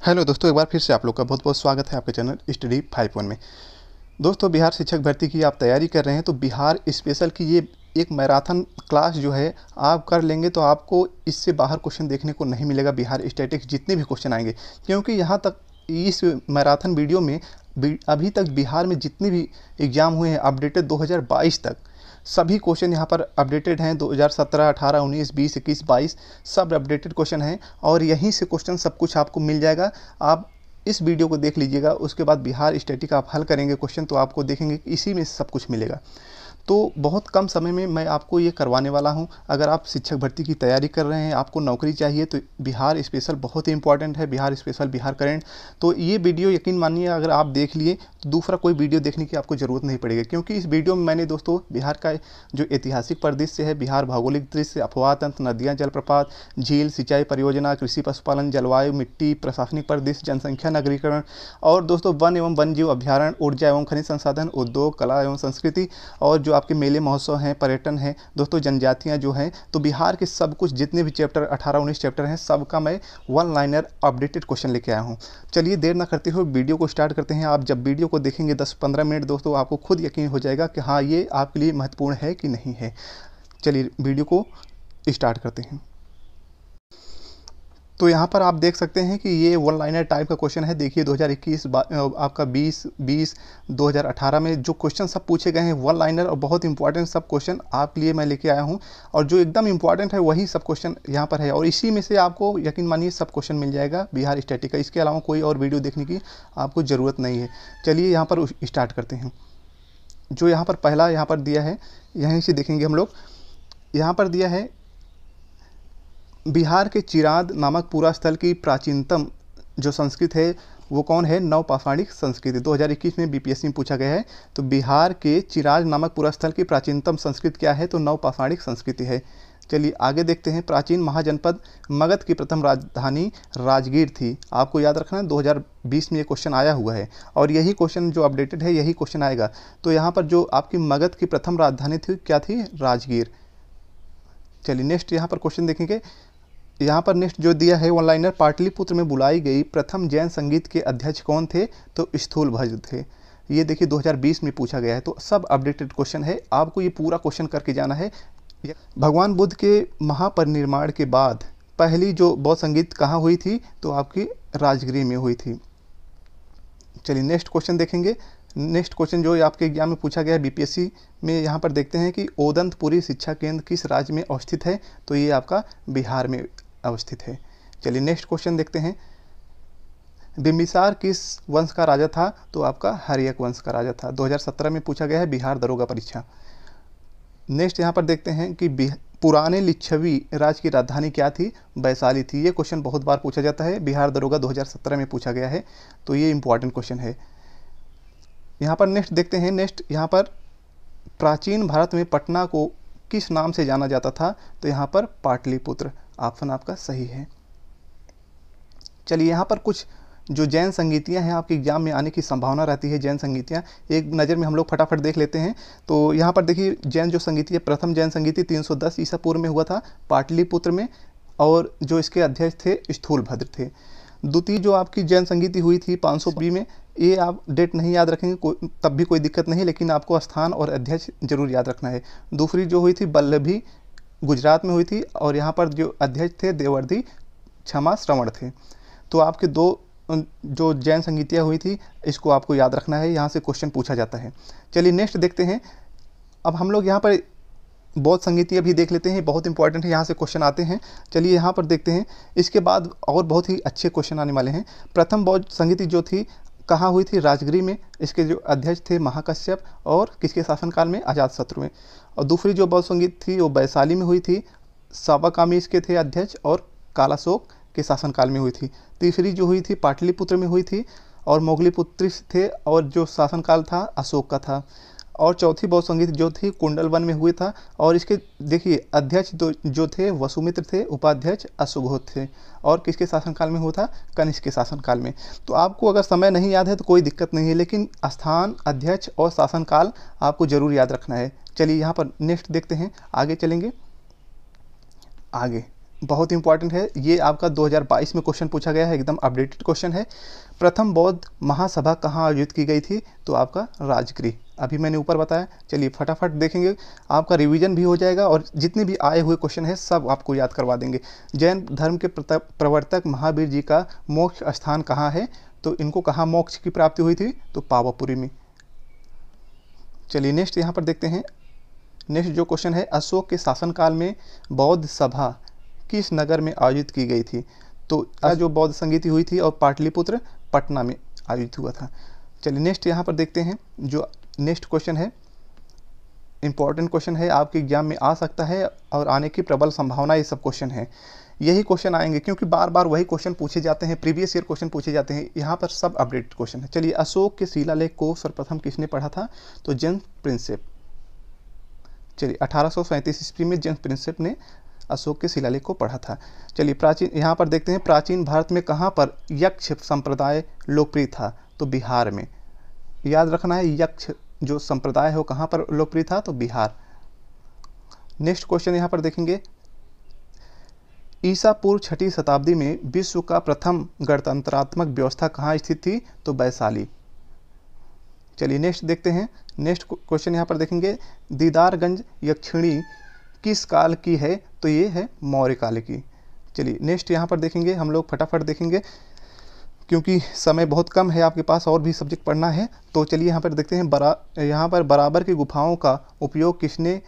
Hello दोस्तों, एक बार फिर से आप लोग का बहुत बहुत स्वागत है आपके चैनल स्टडी 51 में। दोस्तों, बिहार शिक्षक भर्ती की आप तैयारी कर रहे हैं तो बिहार स्पेशल की ये एक मैराथन क्लास जो है आप कर लेंगे तो आपको इससे बाहर क्वेश्चन देखने को नहीं मिलेगा। बिहार स्टैटिक्स जितने भी क्वेश्चन आएंगे, क्योंकि यहाँ तक इस मैराथन वीडियो में अभी तक बिहार में जितने भी एग्ज़ाम हुए हैं अपडेटेड 2022 तक, सभी क्वेश्चन यहाँ पर अपडेटेड हैं। 2017, 18, 19, 20, 21, 22 सब अपडेटेड क्वेश्चन हैं और यहीं से क्वेश्चन सब कुछ आपको मिल जाएगा। आप इस वीडियो को देख लीजिएगा, उसके बाद बिहार स्टैटिक आप हल करेंगे क्वेश्चन तो आपको देखेंगे कि इसी में सब कुछ मिलेगा। तो बहुत कम समय में मैं आपको ये करवाने वाला हूँ। अगर आप शिक्षक भर्ती की तैयारी कर रहे हैं, आपको नौकरी चाहिए, तो बिहार स्पेशल बहुत ही इंपॉर्टेंट है। बिहार स्पेशल, बिहार करंट, तो ये वीडियो यकीन मानिए अगर आप देख लिए तो दूसरा कोई वीडियो देखने की आपको ज़रूरत नहीं पड़ेगी, क्योंकि इस वीडियो में मैंने दोस्तों बिहार का जो ऐतिहासिक परिदृश्य है, बिहार भौगोलिक दृश्य, अफवाह तंत्र, नदियाँ, जलप्रपात, झील, सिंचाई परियोजना, कृषि पशुपालन, जलवायु, मिट्टी, प्रशासनिक परिदृश्य, जनसंख्या, नगरीकरण और दोस्तों वन एवं वन्यजीव अभ्यारण्य, ऊर्जा एवं खनिज संसाधन, उद्योग, कला एवं संस्कृति और जो आपके मेले महोत्सव हैं, पर्यटन है दोस्तों, जनजातियां जो हैं, तो बिहार के सब कुछ जितने भी चैप्टर 18-19 चैप्टर हैं सबका मैं वन लाइनर अपडेटेड क्वेश्चन लेके आया हूं। चलिए देर ना करते हुए वीडियो को स्टार्ट करते हैं। आप जब वीडियो को देखेंगे 10-15 मिनट दोस्तों, आपको खुद यकीन हो जाएगा कि हाँ ये आपके लिए महत्वपूर्ण है कि नहीं है। चलिए वीडियो को स्टार्ट करते हैं। तो यहाँ पर आप देख सकते हैं कि ये वन लाइनर टाइप का क्वेश्चन है। देखिए 2021 आपका 20 2018 में जो क्वेश्चन सब पूछे गए हैं वन लाइनर और बहुत इंपॉर्टेंट सब क्वेश्चन आपके लिए मैं लेके आया हूँ, और जो एकदम इंपॉर्टेंट है वही सब क्वेश्चन यहाँ पर है और इसी में से आपको यकीन मानिए सब क्वेश्चन मिल जाएगा बिहार स्टैटिक का। इसके अलावा कोई और वीडियो देखने की आपको ज़रूरत नहीं है। चलिए यहाँ पर स्टार्ट करते हैं। जो यहाँ पर पहला यहाँ पर दिया है, यहीं से देखेंगे हम लोग। यहाँ पर दिया है बिहार के चिराद नामक पूरा स्थल की प्राचीनतम जो संस्कृत है वो कौन है? नवपाषाणिक संस्कृति। 2021 में बीपीएससी में पूछा गया है। तो बिहार के चिराज नामक पूरा स्थल की प्राचीनतम संस्कृत क्या है? तो नवपाषाणिक संस्कृति है। चलिए आगे देखते हैं। प्राचीन महाजनपद मगध की प्रथम राजधानी राजगीर थी। आपको याद रखना है 2020 में ये क्वेश्चन आया हुआ है और यही क्वेश्चन जो अपडेटेड है यही क्वेश्चन आएगा। तो यहाँ पर जो आपकी मगध की प्रथम राजधानी थी क्या थी? राजगीर। चलिए नेक्स्ट यहाँ पर क्वेश्चन देखेंगे। यहाँ पर नेक्स्ट जो दिया है वन लाइनर, पाटलिपुत्र में बुलाई गई प्रथम जैन संगीत के अध्यक्ष कौन थे? तो स्थूलभद्र थे। ये देखिए 2020 में पूछा गया है। तो सब अपडेटेड क्वेश्चन है, आपको ये पूरा क्वेश्चन करके जाना है। भगवान बुद्ध के महापरिनिर्वाण के बाद पहली जो बौद्ध संगीत कहाँ हुई थी? तो आपकी राजगीर में हुई थी। चलिए नेक्स्ट क्वेश्चन देखेंगे। नेक्स्ट क्वेश्चन जो आपके एग्जाम में पूछा गया है बीपीएससी में, यहाँ पर देखते हैं कि ओदंतपुरी शिक्षा केंद्र किस राज्य में अवस्थित है? तो ये आपका बिहार में अवस्थित है। चलिए नेक्स्ट क्वेश्चन देखते हैं। बिंबिसार किस वंश का राजा था? तो आपका हर्यक वंश का राजा था। 2017 में पूछा गया है बिहार दरोगा परीक्षा। नेक्स्ट यहाँ पर देखते हैं कि पुराने लिच्छवी राज्य की राजधानी क्या थी? वैशाली थी। ये क्वेश्चन बहुत बार पूछा जाता है, बिहार दरोगा 2017 में पूछा गया है, तो ये इंपॉर्टेंट क्वेश्चन है। यहाँ पर नेक्स्ट देखते हैं। नेक्स्ट यहाँ पर प्राचीन भारत में पटना को किस नाम से जाना जाता था? तो यहाँ पर पाटलिपुत्र। ऑप्शन आपका सही है। चलिए यहाँ पर कुछ जो जैन संगीतियाँ हैं आपके एग्जाम में आने की संभावना रहती है। जैन संगीतियाँ एक नज़र में हम लोग फटाफट देख लेते हैं। तो यहाँ पर देखिए जैन जो संगीति है, प्रथम जैन संगीति 310 ईसा पूर्व में हुआ था पाटलिपुत्र में, और जो इसके अध्यक्ष थे स्थूलभद्र थे। द्वितीय जो आपकी जैन संगीति हुई थी 520 में, ये आप डेट नहीं याद रखेंगे तब भी कोई दिक्कत नहीं, लेकिन आपको स्थान और अध्यक्ष जरूर याद रखना है। दूसरी जो हुई थी बल्लभी, गुजरात में हुई थी, और यहाँ पर जो अध्यक्ष थे देवर्धि क्षमा श्रवण थे। तो आपके दो जो जैन संगीतियाँ हुई थी इसको आपको याद रखना है, यहाँ से क्वेश्चन पूछा जाता है। चलिए नेक्स्ट देखते हैं। अब हम लोग यहाँ पर बौद्ध संगीतियाँ भी देख लेते हैं, बहुत इंपॉर्टेंट है, यहाँ से क्वेश्चन आते हैं। चलिए यहाँ पर देखते हैं। इसके बाद और बहुत ही अच्छे क्वेश्चन आने वाले हैं। प्रथम बौद्ध संगीति जो थी कहाँ हुई थी? राजगीर में। इसके जो अध्यक्ष थे महाकश्यप, और किसके शासनकाल में? अजातशत्रु में। और दूसरी जो बौद्ध संगीत थी वो वैशाली में हुई थी, सावकामी इसके थे अध्यक्ष, और कालाशोक के शासनकाल में हुई थी। तीसरी जो हुई थी पाटलिपुत्र में हुई थी, और मोगलीपुत्र थे, और जो शासनकाल था अशोक का था। और चौथी बौद्ध संगीत जो थी कुंडलवन में हुई था, और इसके देखिए अध्यक्ष जो थे वसुमित्र थे, उपाध्यक्ष अशुघोष थे, और किसके शासनकाल में हुआ था? कनिष्क के शासनकाल में। तो आपको अगर समय नहीं याद है तो कोई दिक्कत नहीं है, लेकिन स्थान, अध्यक्ष और शासनकाल आपको जरूर याद रखना है। चलिए यहाँ पर नेक्स्ट देखते हैं, आगे चलेंगे। आगे बहुत इंपॉर्टेंट है ये, आपका 2022 में क्वेश्चन पूछा गया है, एकदम अपडेटेड क्वेश्चन है। प्रथम बौद्ध महासभा कहाँ आयोजित की गई थी? तो आपका राजगृह, अभी मैंने ऊपर बताया। चलिए फटाफट देखेंगे, आपका रिवीजन भी हो जाएगा और जितने भी आए हुए क्वेश्चन है सब आपको याद करवा देंगे। जैन धर्म के प्रवर्तक महावीर जी का मोक्ष स्थान कहाँ है? तो इनको कहाँ मोक्ष की प्राप्ति हुई थी? तो पावापुरी में। चलिए नेक्स्ट यहाँ पर देखते हैं। नेक्स्ट जो क्वेश्चन है, अशोक के शासनकाल में बौद्ध सभा किस नगर में आयोजित की गई थी? तो जो बौद्ध संगीति हुई थी और पाटलिपुत्र पटना में आयोजित हुआ था। चलिए नेक्स्ट यहाँ पर देखते हैं। जो नेक्स्ट क्वेश्चन है, इंपॉर्टेंट क्वेश्चन है, आपके एग्जाम में आ सकता है और आने की प्रबल संभावना ये सब क्वेश्चन है। यही क्वेश्चन आएंगे क्योंकि बार बार वही क्वेश्चन पूछे जाते हैं, प्रीवियस ईयर क्वेश्चन पूछे जाते हैं, यहाँ पर सब अपडेटेड क्वेश्चन है। चलिए, अशोक के शिलालेख को सर्वप्रथम किसने पढ़ा था? तो जेम्स प्रिंसेप। चलिए 1837 ईस्वी में जेम्स प्रिंसेप ने अशोक के शिलालेख को पढ़ा था। चलिए प्राचीन, यहाँ पर देखते हैं प्राचीन भारत में कहाँ पर यक्ष संप्रदाय लोकप्रिय था? तो बिहार में। याद रखना है, यक्ष जो संप्रदाय है वो कहाँ पर लोकप्रिय था? तो बिहार। नेक्स्ट क्वेश्चन यहाँ पर देखेंगे, ईसा पूर्व 6वीं शताब्दी में विश्व का प्रथम गणतंत्रात्मक व्यवस्था कहाँ स्थित थी? तो वैशाली। चलिए नेक्स्ट देखते हैं। नेक्स्ट क्वेश्चन यहाँ पर देखेंगे, दीदारगंज यक्षिणी किस काल की है? तो ये है मौर्य काल की। चलिए नेक्स्ट यहाँ पर देखेंगे, हम लोग फटाफट देखेंगे क्योंकि समय बहुत कम है आपके पास और भी सब्जेक्ट पढ़ना है। तो चलिए यहाँ पर देखते हैं, यहाँ पर बराबर की गुफाओं का उपयोग किसने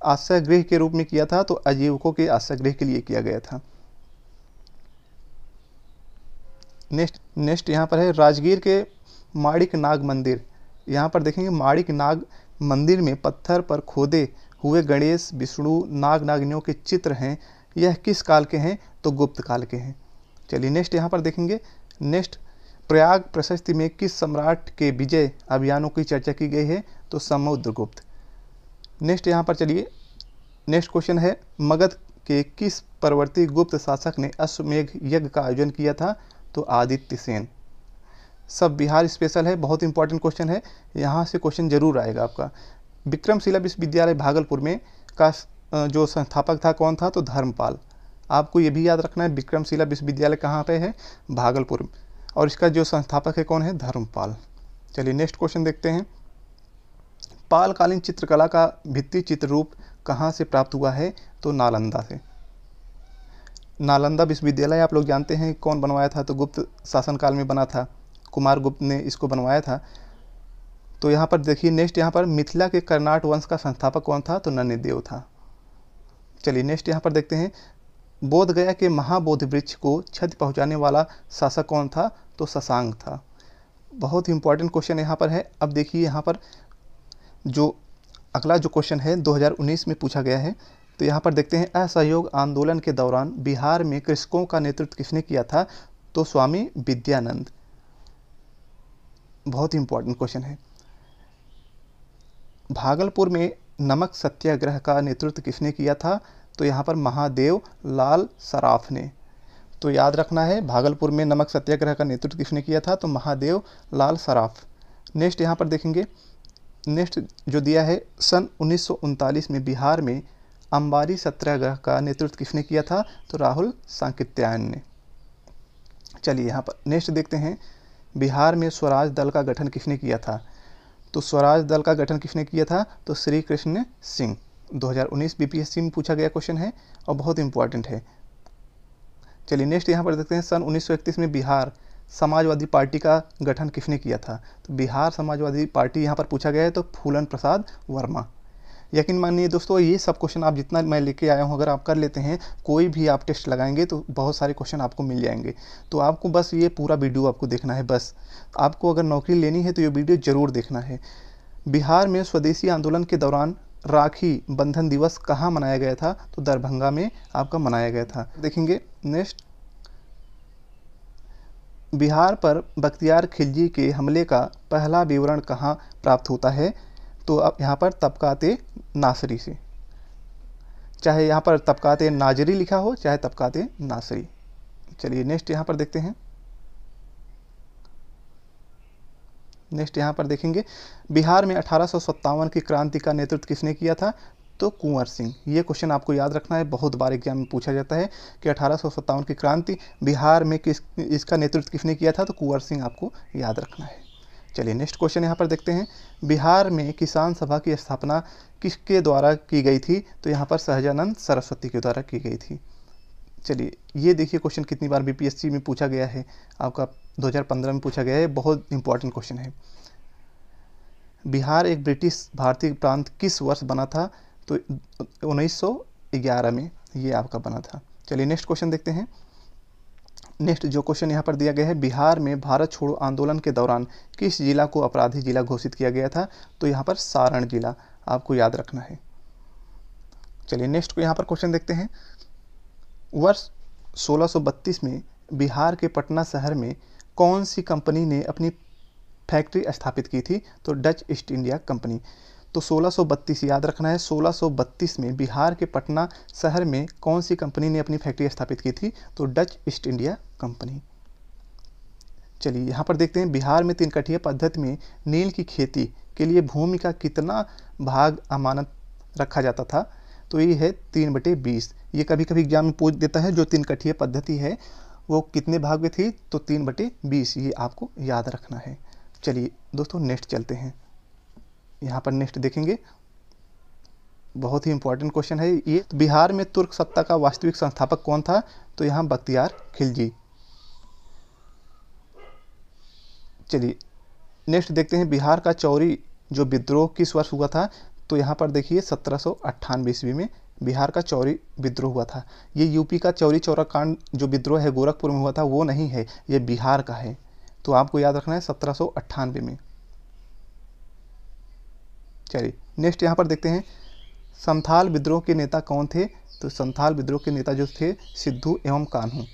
आश्रय गृह के रूप में किया था? तो आजीविकों के आश्रय गृह के लिए किया गया था। नेक्स्ट यहाँ पर है, राजगीर के माणिक नाग मंदिर। यहाँ पर देखेंगे माणिक नाग मंदिर में पत्थर पर खोदे हुए गणेश, विष्णु, नाग नागिनियों के चित्र हैं। यह किस काल के हैं? तो गुप्त काल के हैं। चलिए नेक्स्ट यहाँ पर देखेंगे। नेक्स्ट, प्रयाग प्रशस्ति में किस सम्राट के विजय अभियानों की चर्चा की गई है? तो समुद्रगुप्त। नेक्स्ट यहाँ पर चलिए, नेक्स्ट क्वेश्चन है, मगध के किस परवर्ती गुप्त शासक ने अश्वमेध यज्ञ का आयोजन किया था? तो आदित्य सेन। सब बिहार स्पेशल है, बहुत इंपॉर्टेंट क्वेश्चन है, यहाँ से क्वेश्चन जरूर आएगा आपका। विक्रमशिला विश्वविद्यालय भागलपुर में का जो संस्थापक था कौन था? तो धर्मपाल। आपको ये भी याद रखना है, विक्रमशिला विश्वविद्यालय कहाँ पे है? भागलपुर में, और इसका जो संस्थापक है कौन है? धर्मपाल। चलिए नेक्स्ट क्वेश्चन देखते हैं, पालकालीन चित्रकला का भित्ति चित्र रूप कहाँ से प्राप्त हुआ है? तो नालंदा से। नालंदा विश्वविद्यालय आप लोग जानते हैं कौन बनवाया था? तो गुप्त शासनकाल में बना था, कुमार गुप्त ने इसको बनवाया था। तो यहाँ पर देखिए नेक्स्ट, यहाँ पर मिथिला के कर्नाट वंश का संस्थापक कौन था? तो नन्दिदेव था। चलिए नेक्स्ट यहाँ पर देखते हैं, बोध गया के महाबोधि वृक्ष को क्षति पहुँचाने वाला शासक कौन था? तो शशांक था। बहुत इंपॉर्टेंट क्वेश्चन यहाँ पर है। अब देखिए यहाँ पर जो अगला जो क्वेश्चन है 2019 में पूछा गया है। तो यहाँ पर देखते हैं, असहयोग आंदोलन के दौरान बिहार में कृषकों का नेतृत्व किसने किया था? तो स्वामी विद्यानंद। बहुत इंपॉर्टेंट क्वेश्चन है। भागलपुर में नमक सत्याग्रह का नेतृत्व किसने किया था? तो यहाँ पर महादेव लाल सराफ ने। तो याद रखना है, भागलपुर में नमक सत्याग्रह का नेतृत्व किसने किया था? तो महादेव लाल सराफ। नेक्स्ट यहाँ पर देखेंगे, नेक्स्ट जो दिया है, सन 1939 में बिहार में अंबारी सत्याग्रह का नेतृत्व किसने किया था? तो राहुल सांकृत्यायन ने। चलिए यहाँ पर नेक्स्ट देखते हैं, बिहार में स्वराज दल का गठन किसने किया था? तो स्वराज दल का गठन किसने किया था? तो श्री कृष्ण सिंह। 2019 बीपीएससी में पूछा गया क्वेश्चन है और बहुत इंपॉर्टेंट है। चलिए नेक्स्ट यहाँ पर देखते हैं, सन 1931 में बिहार समाजवादी पार्टी का गठन किसने किया था? तो बिहार समाजवादी पार्टी यहाँ पर पूछा गया है, तो फूलन प्रसाद वर्मा। यकीन मानिए दोस्तों, ये सब क्वेश्चन आप जितना मैं लेके आया हूँ अगर आप कर लेते हैं, कोई भी आप टेस्ट लगाएंगे तो बहुत सारे क्वेश्चन आपको मिल जाएंगे। तो आपको बस ये पूरा वीडियो आपको देखना है। बस आपको अगर नौकरी लेनी है तो ये वीडियो ज़रूर देखना है। बिहार में स्वदेशी आंदोलन के दौरान राखी बंधन दिवस कहाँ मनाया गया था? तो दरभंगा में आपका मनाया गया था। देखेंगे नेक्स्ट, बिहार पर बख्तियार खिलजी के हमले का पहला विवरण कहाँ प्राप्त होता है? तो अब यहाँ पर तबकाते नासरी से, चाहे यहाँ पर तबकाते नाजरी लिखा हो चाहे तबकाते नासरी। चलिए नेक्स्ट यहाँ पर देखते हैं, नेक्स्ट यहाँ पर देखेंगे, बिहार में 1857 की क्रांति का नेतृत्व किसने किया था? तो कुंवर सिंह। ये क्वेश्चन आपको याद रखना है, बहुत बार एग्जाम में पूछा जाता है कि 1857 की क्रांति बिहार में इसका नेतृत्व किसने किया था, तो कुंवर सिंह आपको याद रखना है। चलिए नेक्स्ट क्वेश्चन यहाँ पर देखते हैं, बिहार में किसान सभा की स्थापना किसके द्वारा की गई थी, तो यहाँ पर सहजानंद सरस्वती के द्वारा की गई थी। चलिए ये देखिए क्वेश्चन कितनी बार बीपीएससी में पूछा गया है, आपका 2015 में पूछा गया है, बहुत इंपॉर्टेंट क्वेश्चन है। बिहार एक ब्रिटिश भारतीय प्रांत किस वर्ष बना था, तो 1911 में ये आपका बना था। चलिए नेक्स्ट क्वेश्चन देखते हैं। नेक्स्ट जो क्वेश्चन यहाँ पर दिया गया है, बिहार में भारत छोड़ो आंदोलन के दौरान किस जिला को अपराधी जिला घोषित किया गया था, तो यहाँ पर सारण जिला आपको याद रखना है। चलिए नेक्स्ट को यहाँ पर क्वेश्चन देखते हैं, वर्ष 1632 में बिहार के पटना शहर में कौन सी कंपनी ने अपनी फैक्ट्री स्थापित की थी, तो डच ईस्ट इंडिया कंपनी। तो 1632 याद रखना है, 1632 में बिहार के पटना शहर में कौन सी कंपनी ने अपनी फैक्ट्री स्थापित की थी, तो डच ईस्ट इंडिया कंपनी। चलिए यहाँ पर देखते हैं, बिहार में 3 कठिया पद्धति में नील की खेती के लिए भूमि का कितना भाग अमानत रखा जाता था, तो ये है 3/20। ये कभी कभी एग्जाम में पूछ देता है, जो 3 कठिया पद्धति है वो कितने भाग में थी, तो 3/20, ये आपको याद रखना है। चलिए दोस्तों नेक्स्ट चलते हैं, यहाँ पर नेक्स्ट देखेंगे, बहुत ही इंपॉर्टेंट क्वेश्चन है ये। तो बिहार में तुर्क सत्ता का वास्तविक संस्थापक कौन था, तो यहाँ बख्तियार खिलजी। चलिए नेक्स्ट देखते हैं, बिहार का चौरी जो विद्रोह किस वर्ष हुआ था, तो यहाँ पर देखिए 1798 ईस्वी में बिहार का चौरी विद्रोह हुआ था। ये यूपी का चौरी चौरा कांड जो विद्रोह है गोरखपुर में हुआ था वो नहीं है, ये बिहार का है, तो आपको याद रखना है 1798 में। चलिए नेक्स्ट यहाँ पर देखते हैं, संथाल विद्रोह के नेता कौन थे, तो संथाल विद्रोह के नेता जो थे सिद्धू एवं कान्हू।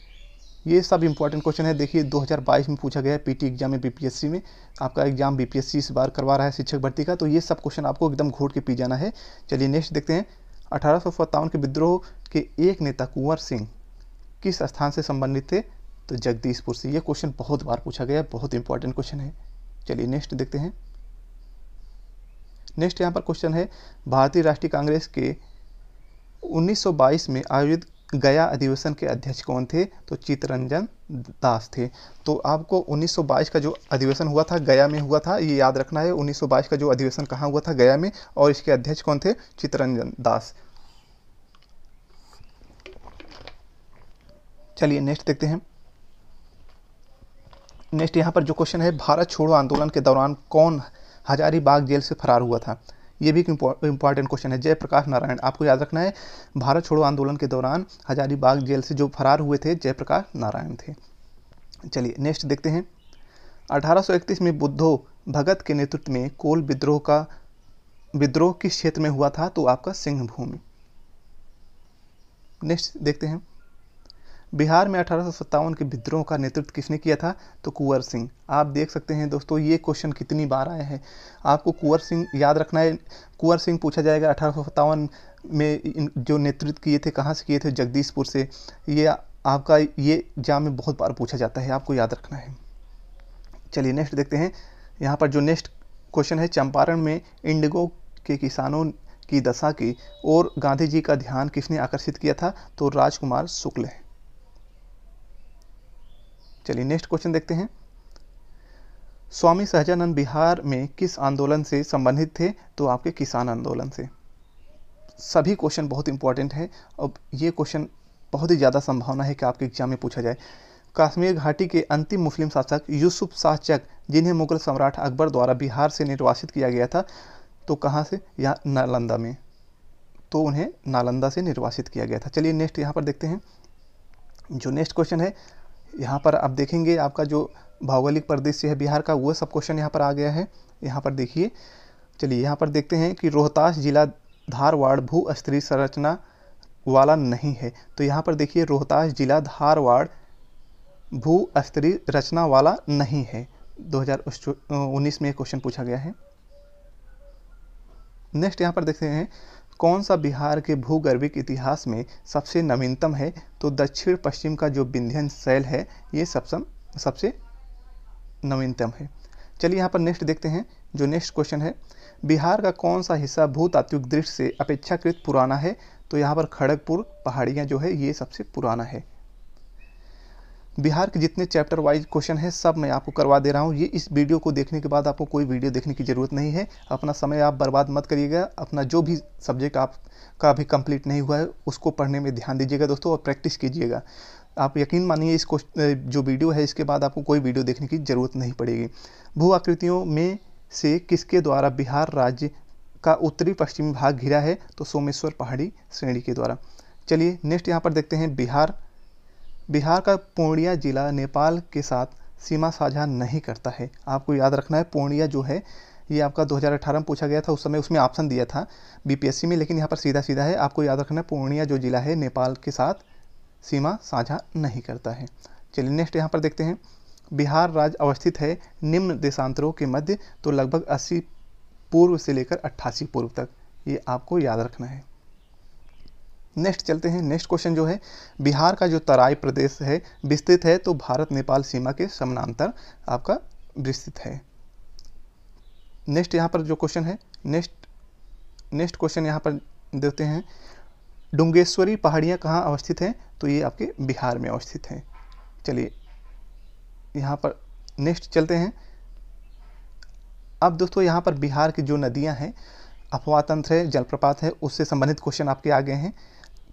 ये सब इंपॉर्टेंट क्वेश्चन है, देखिए 2022 में पूछा गया है पीटी एग्जाम में, बीपीएससी में आपका एग्जाम बीपीएससी इस बार करवा रहा है शिक्षक भर्ती का, तो ये सब क्वेश्चन आपको एकदम घोट के पी जाना है। चलिए नेक्स्ट देखते हैं, 1857 के विद्रोह के एक नेता कुंवर सिंह किस स्थान से संबंधित थे, तो जगदीशपुर से। ये क्वेश्चन बहुत बार पूछा गया, बहुत इंपॉर्टेंट क्वेश्चन है। चलिए नेक्स्ट देखते हैं, नेक्स्ट यहाँ पर क्वेश्चन है, भारतीय राष्ट्रीय कांग्रेस के 1922 में आयोजित गया अधिवेशन के अध्यक्ष कौन थे, तो चित्तरंजन दास थे। तो आपको 1922 का जो अधिवेशन हुआ था गया में हुआ था, ये याद रखना है। 1922 का जो अधिवेशन कहाँ हुआ था, गया में, और इसके अध्यक्ष कौन थे, चित्तरंजन दास। चलिए नेक्स्ट देखते हैं, नेक्स्ट यहाँ पर जो क्वेश्चन है, भारत छोड़ो आंदोलन के दौरान कौन हजारीबाग जेल से फरार हुआ था, ये भी एक इंपॉर्टेंट क्वेश्चन है। जयप्रकाश नारायण, आपको याद रखना है, भारत छोड़ो आंदोलन के दौरान हजारीबाग जेल से जो फरार हुए थे जयप्रकाश नारायण थे। चलिए नेक्स्ट देखते हैं, 1831 में बुद्धो भगत के नेतृत्व में कोल विद्रोह किस क्षेत्र में हुआ था, तो आपका सिंहभूमि। नेक्स्ट देखते हैं, बिहार में 1857 के विद्रोह का नेतृत्व किसने किया था, तो कुंवर सिंह। आप देख सकते हैं दोस्तों ये क्वेश्चन कितनी बार आया है, आपको कुंवर सिंह याद रखना है। कुंवर सिंह पूछा जाएगा 1857 में जो नेतृत्व किए थे कहाँ से किए थे, जगदीशपुर से। ये आपका ये एग्जाम में बहुत बार पूछा जाता है, आपको याद रखना है। चलिए नेक्स्ट देखते हैं, यहाँ पर जो नेक्स्ट क्वेश्चन है, चंपारण में इंडिगो के किसानों की दशा की और गांधी जी का ध्यान किसने आकर्षित किया था, तो राजकुमार शुक्ल है। चलिए नेक्स्ट क्वेश्चन देखते हैं, स्वामी सहजानंद बिहार में किस आंदोलन से संबंधित थे, तो आपके किसान आंदोलन से। सभी क्वेश्चन बहुत इंपॉर्टेंट है, अब ये क्वेश्चन बहुत ही ज़्यादा संभावना है कि आपके एग्जाम में पूछा जाए। कश्मीर घाटी के अंतिम मुस्लिम शासक यूसुफ शाह चक, जिन्हें मुगल सम्राट अकबर द्वारा बिहार से निर्वासित किया गया था, तो कहाँ से, या नालंदा में, तो उन्हें नालंदा से निर्वासित किया गया था। चलिए नेक्स्ट यहाँ पर देखते हैं, जो नेक्स्ट क्वेश्चन है, यहाँ पर आप देखेंगे आपका जो भौगोलिक परिदृश्य है बिहार का, वो सब क्वेश्चन यहाँ पर आ गया है। यहाँ पर देखिए, चलिए यहाँ पर देखते हैं कि रोहतास जिला धारवाड़ भू स्तरीय संरचना वाला नहीं है, तो यहाँ पर देखिए रोहतास जिला धारवाड़ भू स्तरीय रचना वाला नहीं है। 2019 में क्वेश्चन पूछा गया है। नेक्स्ट यहाँ पर देखते हैं, कौन सा बिहार के भूगर्भिक इतिहास में सबसे नवीनतम है, तो दक्षिण पश्चिम का जो विंध्यन शैल है ये सबसे नवीनतम है। चलिए यहाँ पर नेक्स्ट देखते हैं, जो नेक्स्ट क्वेश्चन है, बिहार का कौन सा हिस्सा भूतात्विक दृष्टि से अपेक्षाकृत पुराना है? तो यहाँ पर खड़गपुर पहाड़ियाँ जो है ये सबसे पुराना है। बिहार के जितने चैप्टर वाइज क्वेश्चन है सब मैं आपको करवा दे रहा हूँ। ये इस वीडियो को देखने के बाद आपको कोई वीडियो देखने की ज़रूरत नहीं है। अपना समय आप बर्बाद मत करिएगा। अपना जो भी सब्जेक्ट आपका अभी कंप्लीट नहीं हुआ है उसको पढ़ने में ध्यान दीजिएगा दोस्तों, और प्रैक्टिस कीजिएगा। आप यकीन मानिए इस जो वीडियो है इसके बाद आपको कोई वीडियो देखने की ज़रूरत नहीं पड़ेगी। भू आकृतियों में से किसके द्वारा बिहार राज्य का उत्तरी पश्चिमी भाग घिरा है? तो सोमेश्वर पहाड़ी श्रेणी के द्वारा। चलिए नेक्स्ट यहाँ पर देखते हैं। बिहार का पूर्णिया जिला नेपाल के साथ सीमा साझा नहीं करता है। आपको याद रखना है पूर्णिया जो है ये आपका 2018 में पूछा गया था, उस समय उसमें ऑप्शन दिया था बीपीएससी में, लेकिन यहाँ पर सीधा सीधा है। आपको याद रखना है पूर्णिया जो जिला है नेपाल के साथ सीमा साझा नहीं करता है। चलिए नेक्स्ट यहाँ पर देखते हैं। बिहार राज्य अवस्थित है निम्न देशांतरों के मध्य, तो लगभग 80 पूर्व से लेकर 88 पूर्व तक, ये आपको याद रखना है। नेक्स्ट चलते हैं। नेक्स्ट क्वेश्चन जो है, बिहार का जो तराई प्रदेश है विस्तृत है, तो भारत नेपाल सीमा के समानांतर आपका विस्तृत है। नेक्स्ट यहाँ पर जो क्वेश्चन है, नेक्स्ट क्वेश्चन यहाँ पर देते हैं। डुंगेश्वरी पहाड़ियाँ कहाँ अवस्थित हैं? तो ये आपके बिहार में अवस्थित हैं। चलिए यहाँ पर नेक्स्ट चलते हैं। अब दोस्तों यहाँ पर बिहार की जो नदियाँ हैं, अफवाह तंत्र है, जलप्रपात है, उससे संबंधित क्वेश्चन आपके आगे हैं,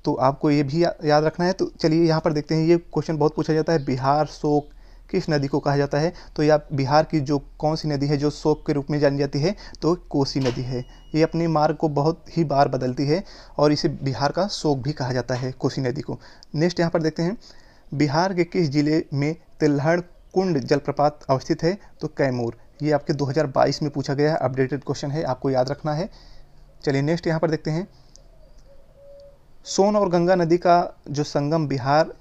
तो आपको ये भी याद रखना है। तो चलिए यहाँ पर देखते हैं। ये क्वेश्चन बहुत पूछा जाता है, बिहार शोक किस नदी को कहा जाता है? तो या बिहार की जो कौन सी नदी है जो शोक के रूप में जानी जाती है? तो कोसी नदी है। ये अपने मार्ग को बहुत ही बार बदलती है और इसे बिहार का शोक भी कहा जाता है, कोसी नदी को। नेक्स्ट यहाँ पर देखते हैं। बिहार के किस जिले में तिल्हड़ कुंड जलप्रपात अवस्थित है? तो कैमूर। ये आपके 2022 में पूछा गया है, अपडेटेड क्वेश्चन है, आपको याद रखना है। चलिए नेक्स्ट यहाँ पर देखते हैं। सोन और गंगा नदी का जो संगम बिहार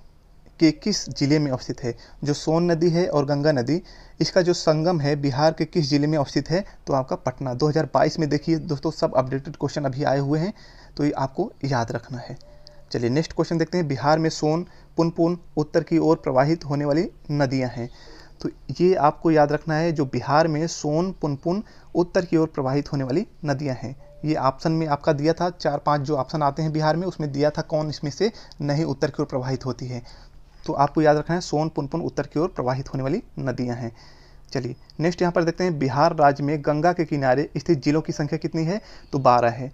के किस जिले में अवस्थित है? जो सोन नदी है और गंगा नदी, इसका जो संगम है बिहार के किस जिले में अवस्थित है? तो आपका पटना। 2022 में देखिए दोस्तों, सब अपडेटेड क्वेश्चन अभी आए हुए हैं, तो ये आपको याद रखना है। चलिए नेक्स्ट क्वेश्चन देखते हैं। बिहार में सोन पुनपुन उत्तर की ओर प्रवाहित होने वाली नदियाँ हैं, तो ये आपको याद रखना है। जो बिहार में सोन पुनपुन उत्तर की ओर प्रवाहित होने वाली नदियाँ हैं, ये ऑप्शन में आपका दिया था। 4-5 जो ऑप्शन आते हैं बिहार में, उसमें दिया था कौन इसमें से नहीं उत्तर की ओर प्रवाहित होती है, तो आपको याद रखना है सोन पुनपुन उत्तर की ओर प्रवाहित होने वाली नदियाँ हैं। चलिए नेक्स्ट यहाँ पर देखते हैं। बिहार राज्य में गंगा के किनारे स्थित जिलों की संख्या कितनी है? तो 12 है।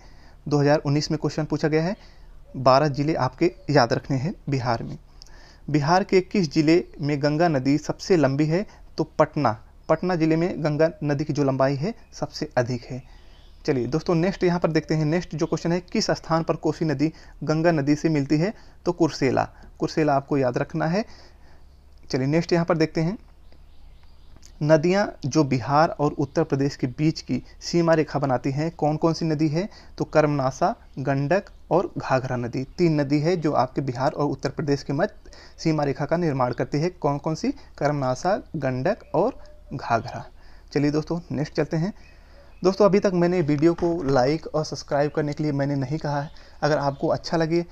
2019 में क्वेश्चन पूछा गया है। 12 जिले आपके याद रखने हैं बिहार में। बिहार के किस जिले में गंगा नदी सबसे लंबी है? तो पटना जिले में गंगा नदी की जो लंबाई है सबसे अधिक है। चलिए दोस्तों नेक्स्ट यहाँ पर देखते हैं। नेक्स्ट जो क्वेश्चन है, किस स्थान पर कोसी नदी गंगा नदी से मिलती है? तो कुर्सेला आपको याद रखना है। चलिए नेक्स्ट यहाँ पर देखते हैं। नदियाँ जो बिहार और उत्तर प्रदेश के बीच की सीमा रेखा बनाती हैं, कौन कौन सी नदी है? तो कर्मनाशा, गंडक और घाघरा नदी। 3 नदी है जो आपके बिहार और उत्तर प्रदेश के मध्य सीमा रेखा का निर्माण करती है। कौन कौन सी? कर्मनाशा, गंडक और घाघरा। चलिए दोस्तों नेक्स्ट चलते हैं। दोस्तों अभी तक मैंने वीडियो को लाइक और सब्सक्राइब करने के लिए मैंने नहीं कहा है। अगर आपको अच्छा लगे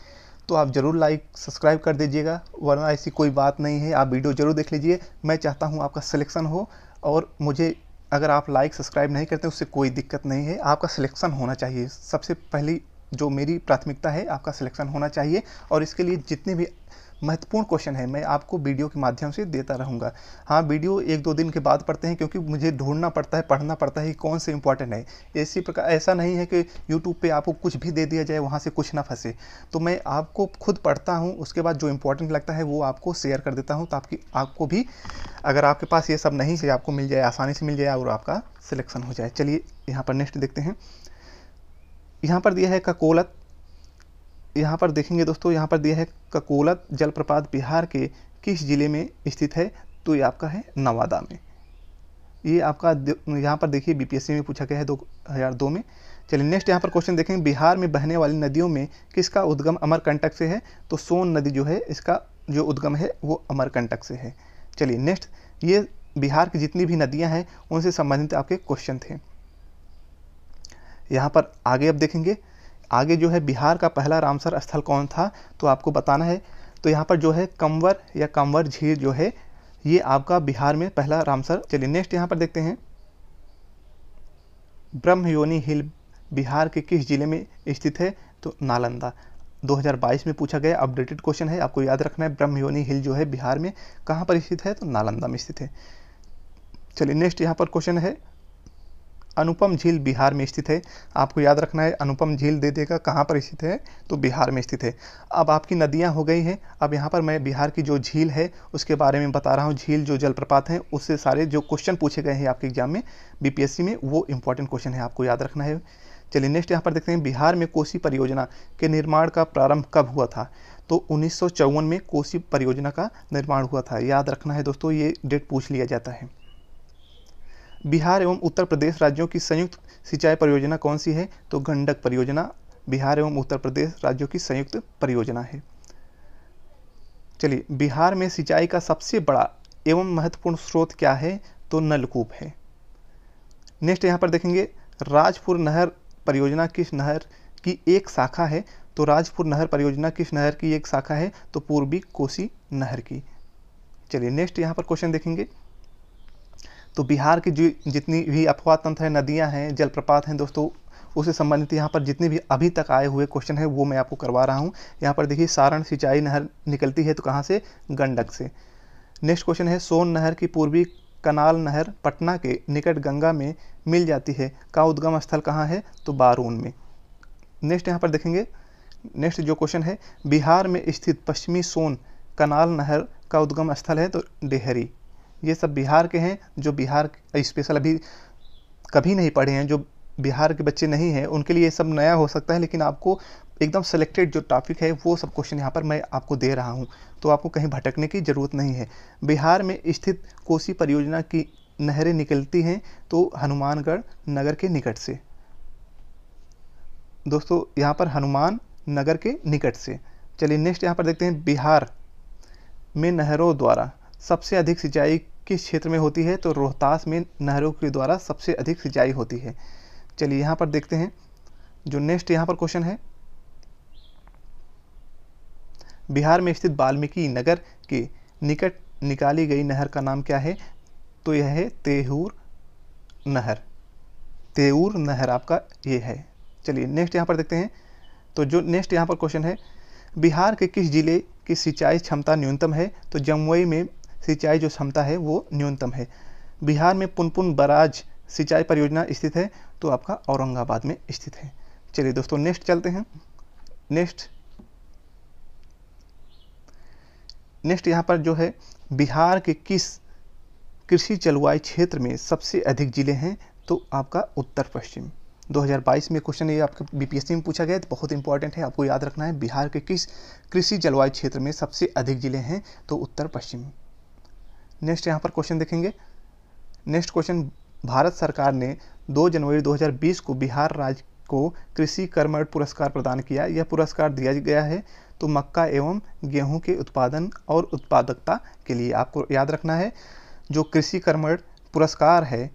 तो आप ज़रूर लाइक सब्सक्राइब कर दीजिएगा, वरना ऐसी कोई बात नहीं है। आप वीडियो ज़रूर देख लीजिए। मैं चाहता हूँ आपका सिलेक्शन हो, और मुझे अगर आप लाइक सब्सक्राइब नहीं करते उससे कोई दिक्कत नहीं है, आपका सिलेक्शन होना चाहिए। सबसे पहली जो मेरी प्राथमिकता है, आपका सिलेक्शन होना चाहिए। और इसके लिए जितने भी महत्वपूर्ण क्वेश्चन है मैं आपको वीडियो के माध्यम से देता रहूँगा। हाँ, वीडियो 1-2 दिन के बाद पढ़ते हैं, क्योंकि मुझे ढूंढना पड़ता है, पढ़ना पड़ता है कि कौन से इंपॉर्टेंट है। इसी प्रकार ऐसा नहीं है कि यूट्यूब पे आपको कुछ भी दे दिया जाए, वहाँ से कुछ ना फंसे। तो मैं आपको खुद पढ़ता हूँ, उसके बाद जो इंपॉर्टेंट लगता है वो आपको शेयर कर देता हूँ, तो आपको भी अगर आपके पास ये सब नहीं से आपको मिल जाए, आसानी से मिल जाए और आपका सिलेक्शन हो जाए। चलिए यहाँ पर नेक्स्ट देखते हैं। यहाँ पर दिया है ककोलत। यहाँ पर देखेंगे दोस्तों, यहाँ पर दिया है ककोलत जलप्रपात बिहार के किस जिले में स्थित है? तो ये आपका है नवादा में। ये आपका यहाँ पर देखिए बीपीएससी में पूछा गया है 2002 में। चलिए नेक्स्ट यहाँ पर क्वेश्चन देखेंगे। बिहार में बहने वाली नदियों में किसका उद्गम अमरकंटक से है? तो सोन नदी जो है इसका जो उद्गम है वो अमरकंटक से है। चलिए नेक्स्ट, ये बिहार की जितनी भी नदियाँ हैं उनसे संबंधित आपके क्वेश्चन थे। यहाँ पर आगे अब देखेंगे। आगे जो है बिहार का पहला रामसर स्थल कौन था? तो आपको बताना है। तो यहाँ पर जो है कंवर या कंवर झील जो है ये आपका बिहार में पहला रामसर। चलिए नेक्स्ट यहाँ पर देखते हैं। ब्रह्मयोनी हिल बिहार के किस जिले में स्थित है? तो नालंदा। 2022 में पूछा गया अपडेटेड क्वेश्चन है, आपको याद रखना है। ब्रह्मयोनी हिल जो है बिहार में कहाँ पर स्थित है? तो नालंदा में स्थित है। चलिए नेक्स्ट यहाँ पर क्वेश्चन है, अनुपम झील बिहार में स्थित है। आपको याद रखना है, अनुपम झील दे देगा कहाँ पर स्थित है? तो बिहार में स्थित है। अब आपकी नदियाँ हो गई हैं, अब यहाँ पर मैं बिहार की जो झील है उसके बारे में बता रहा हूँ। झील जो जलप्रपात हैं उससे सारे जो क्वेश्चन पूछे गए हैं आपके एग्जाम में बीपीएससी में, वो इंपॉर्टेंट क्वेश्चन है, आपको याद रखना है। चलिए नेक्स्ट यहाँ पर देखते हैं, बिहार में कोसी परियोजना के निर्माण का प्रारंभ कब हुआ था? तो 1954 में कोसी परियोजना का निर्माण हुआ था। याद रखना है दोस्तों, ये डेट पूछ लिया जाता है। बिहार एवं उत्तर प्रदेश राज्यों की संयुक्त सिंचाई परियोजना कौन सी है? तो गंडक परियोजना बिहार एवं उत्तर प्रदेश राज्यों की संयुक्त परियोजना है। चलिए, बिहार में सिंचाई का सबसे बड़ा एवं महत्वपूर्ण स्रोत क्या है? तो नलकूप है। नेक्स्ट यहाँ पर देखेंगे, राजपुर नहर परियोजना किस नहर की एक शाखा है? तो राजपुर नहर परियोजना किस नहर की एक शाखा है? तो पूर्वी कोसी नहर की। चलिए नेक्स्ट यहाँ पर क्वेश्चन देखेंगे, तो बिहार की जो जितनी भी अफवाह तंत्र है, नदियाँ हैं, जलप्रपात हैं दोस्तों, उससे संबंधित यहाँ पर जितने भी अभी तक आए हुए क्वेश्चन है वो मैं आपको करवा रहा हूँ। यहाँ पर देखिए, सारण सिंचाई नहर निकलती है तो कहाँ से? गंडक से। नेक्स्ट क्वेश्चन है, सोन नहर की पूर्वी कनाल नहर पटना के निकट गंगा में मिल जाती है का उद्गम स्थल कहाँ है? तो बारून में। नेक्स्ट यहाँ पर देखेंगे, नेक्स्ट जो क्वेश्चन है, बिहार में स्थित पश्चिमी सोन कनाल नहर का उद्गम स्थल है? तो डेहरी। ये सब बिहार के हैं, जो बिहार स्पेशल अभी कभी नहीं पढ़े हैं, जो बिहार के बच्चे नहीं हैं उनके लिए ये सब नया हो सकता है, लेकिन आपको एकदम सेलेक्टेड जो टॉपिक है वो सब क्वेश्चन यहाँ पर मैं आपको दे रहा हूँ, तो आपको कहीं भटकने की ज़रूरत नहीं है। बिहार में स्थित कोसी परियोजना की नहरें निकलती हैं तो हनुमानगढ़ नगर के निकट से। दोस्तों यहाँ पर हनुमान नगर के निकट से। चलिए नेक्स्ट यहाँ पर देखते हैं, बिहार में नहरों द्वारा सबसे अधिक सिंचाई किस क्षेत्र में होती है? तो रोहतास में नहरों के द्वारा सबसे अधिक सिंचाई होती है। चलिए यहाँ पर देखते हैं, जो नेक्स्ट यहाँ पर क्वेश्चन है, बिहार में स्थित वाल्मीकि नगर के निकट निकाली गई नहर का नाम क्या है? तो यह है तेऊर नहर। तेऊर नहर आपका ये है। चलिए नेक्स्ट यहाँ पर देखते हैं, तो जो नेक्स्ट यहाँ पर क्वेश्चन है, बिहार के किस जिले की सिंचाई क्षमता न्यूनतम है? तो जमुई में सिंचाई जो क्षमता है वो न्यूनतम है। बिहार में पुनपुन बराज सिंचाई परियोजना स्थित है? तो आपका औरंगाबाद में स्थित है। चलिए दोस्तों नेक्स्ट चलते हैं। नेक्स्ट यहाँ पर जो है, बिहार के किस कृषि जलवायु क्षेत्र में सबसे अधिक जिले हैं? तो आपका उत्तर पश्चिम। 2022 में क्वेश्चन ये आपका बीपीएससी में पूछा गया है, तो बहुत इंपॉर्टेंट है, आपको याद रखना है। बिहार के किस कृषि जलवायु क्षेत्र में सबसे अधिक जिले हैं? तो उत्तर पश्चिम। नेक्स्ट यहाँ पर क्वेश्चन देखेंगे, नेक्स्ट क्वेश्चन, भारत सरकार ने 2 जनवरी 2020 को बिहार राज्य को कृषि कर्मठ पुरस्कार प्रदान किया। यह पुरस्कार दिया गया है तो मक्का एवं गेहूं के उत्पादन और उत्पादकता के लिए। आपको याद रखना है, जो कृषि कर्मठ पुरस्कार है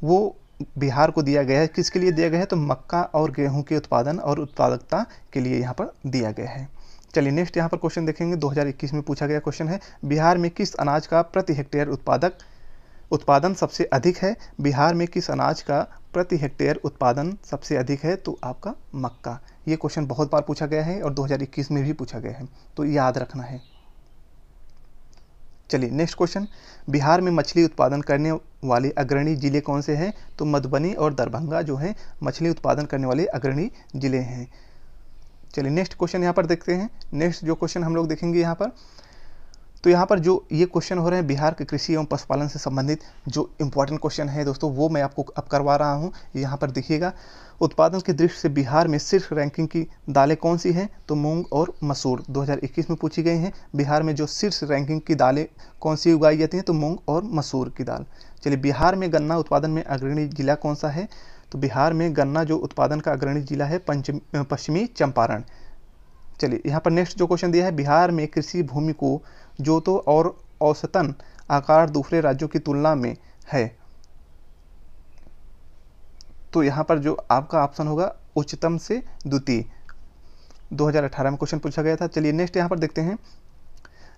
वो बिहार को दिया गया है। किसके लिए दिया गया है? तो मक्का और गेहूं के उत्पादन और उत्पादकता के लिए यहाँ पर दिया गया है। चलिए नेक्स्ट यहाँ पर क्वेश्चन देखेंगे, 2021 में पूछा गया क्वेश्चन है, बिहार में किस अनाज का प्रति हेक्टेयर उत्पादन सबसे अधिक है? बिहार में किस अनाज का प्रति हेक्टेयर उत्पादन सबसे अधिक है? तो आपका मक्का। ये क्वेश्चन बहुत बार पूछा गया है और 2021 में भी पूछा गया है, तो याद रखना है। चलिए नेक्स्ट क्वेश्चन, बिहार में मछली उत्पादन करने वाले अग्रणी जिले कौन से हैं? तो मधुबनी और दरभंगा जो हैं मछली उत्पादन करने वाले अग्रणी जिले हैं। चलिए नेक्स्ट क्वेश्चन यहाँ पर देखते हैं। नेक्स्ट जो क्वेश्चन हम लोग देखेंगे यहाँ पर, तो यहाँ पर जो ये क्वेश्चन हो रहे हैं बिहार के कृषि एवं पशुपालन से संबंधित जो इंपॉर्टेंट क्वेश्चन है दोस्तों, वो मैं आपको अब करवा रहा हूँ। यहाँ पर देखिएगा, उत्पादन की दृष्टि से बिहार में शीर्ष रैंकिंग की दालें कौन सी हैं? तो मूंग और मसूर 2021 में पूछी गई हैं। बिहार में जो शीर्ष रैंकिंग की दालें कौन सी उगाई जाती हैं? तो मूंग और मसूर की दाल। चलिए, बिहार में गन्ना उत्पादन में अग्रणी जिला कौन सा है? तो बिहार में गन्ना जो उत्पादन का अग्रणी जिला है पश्चिमी चंपारण। चलिए यहाँ पर नेक्स्ट जो क्वेश्चन दिया है, बिहार में कृषि भूमि को जोतों और औसतन आकार दूसरे राज्यों की तुलना में है। तो यहाँ पर जो आपका ऑप्शन होगा उच्चतम से द्वितीय, 2018 में क्वेश्चन पूछा गया था। चलिए नेक्स्ट यहाँ पर देखते हैं,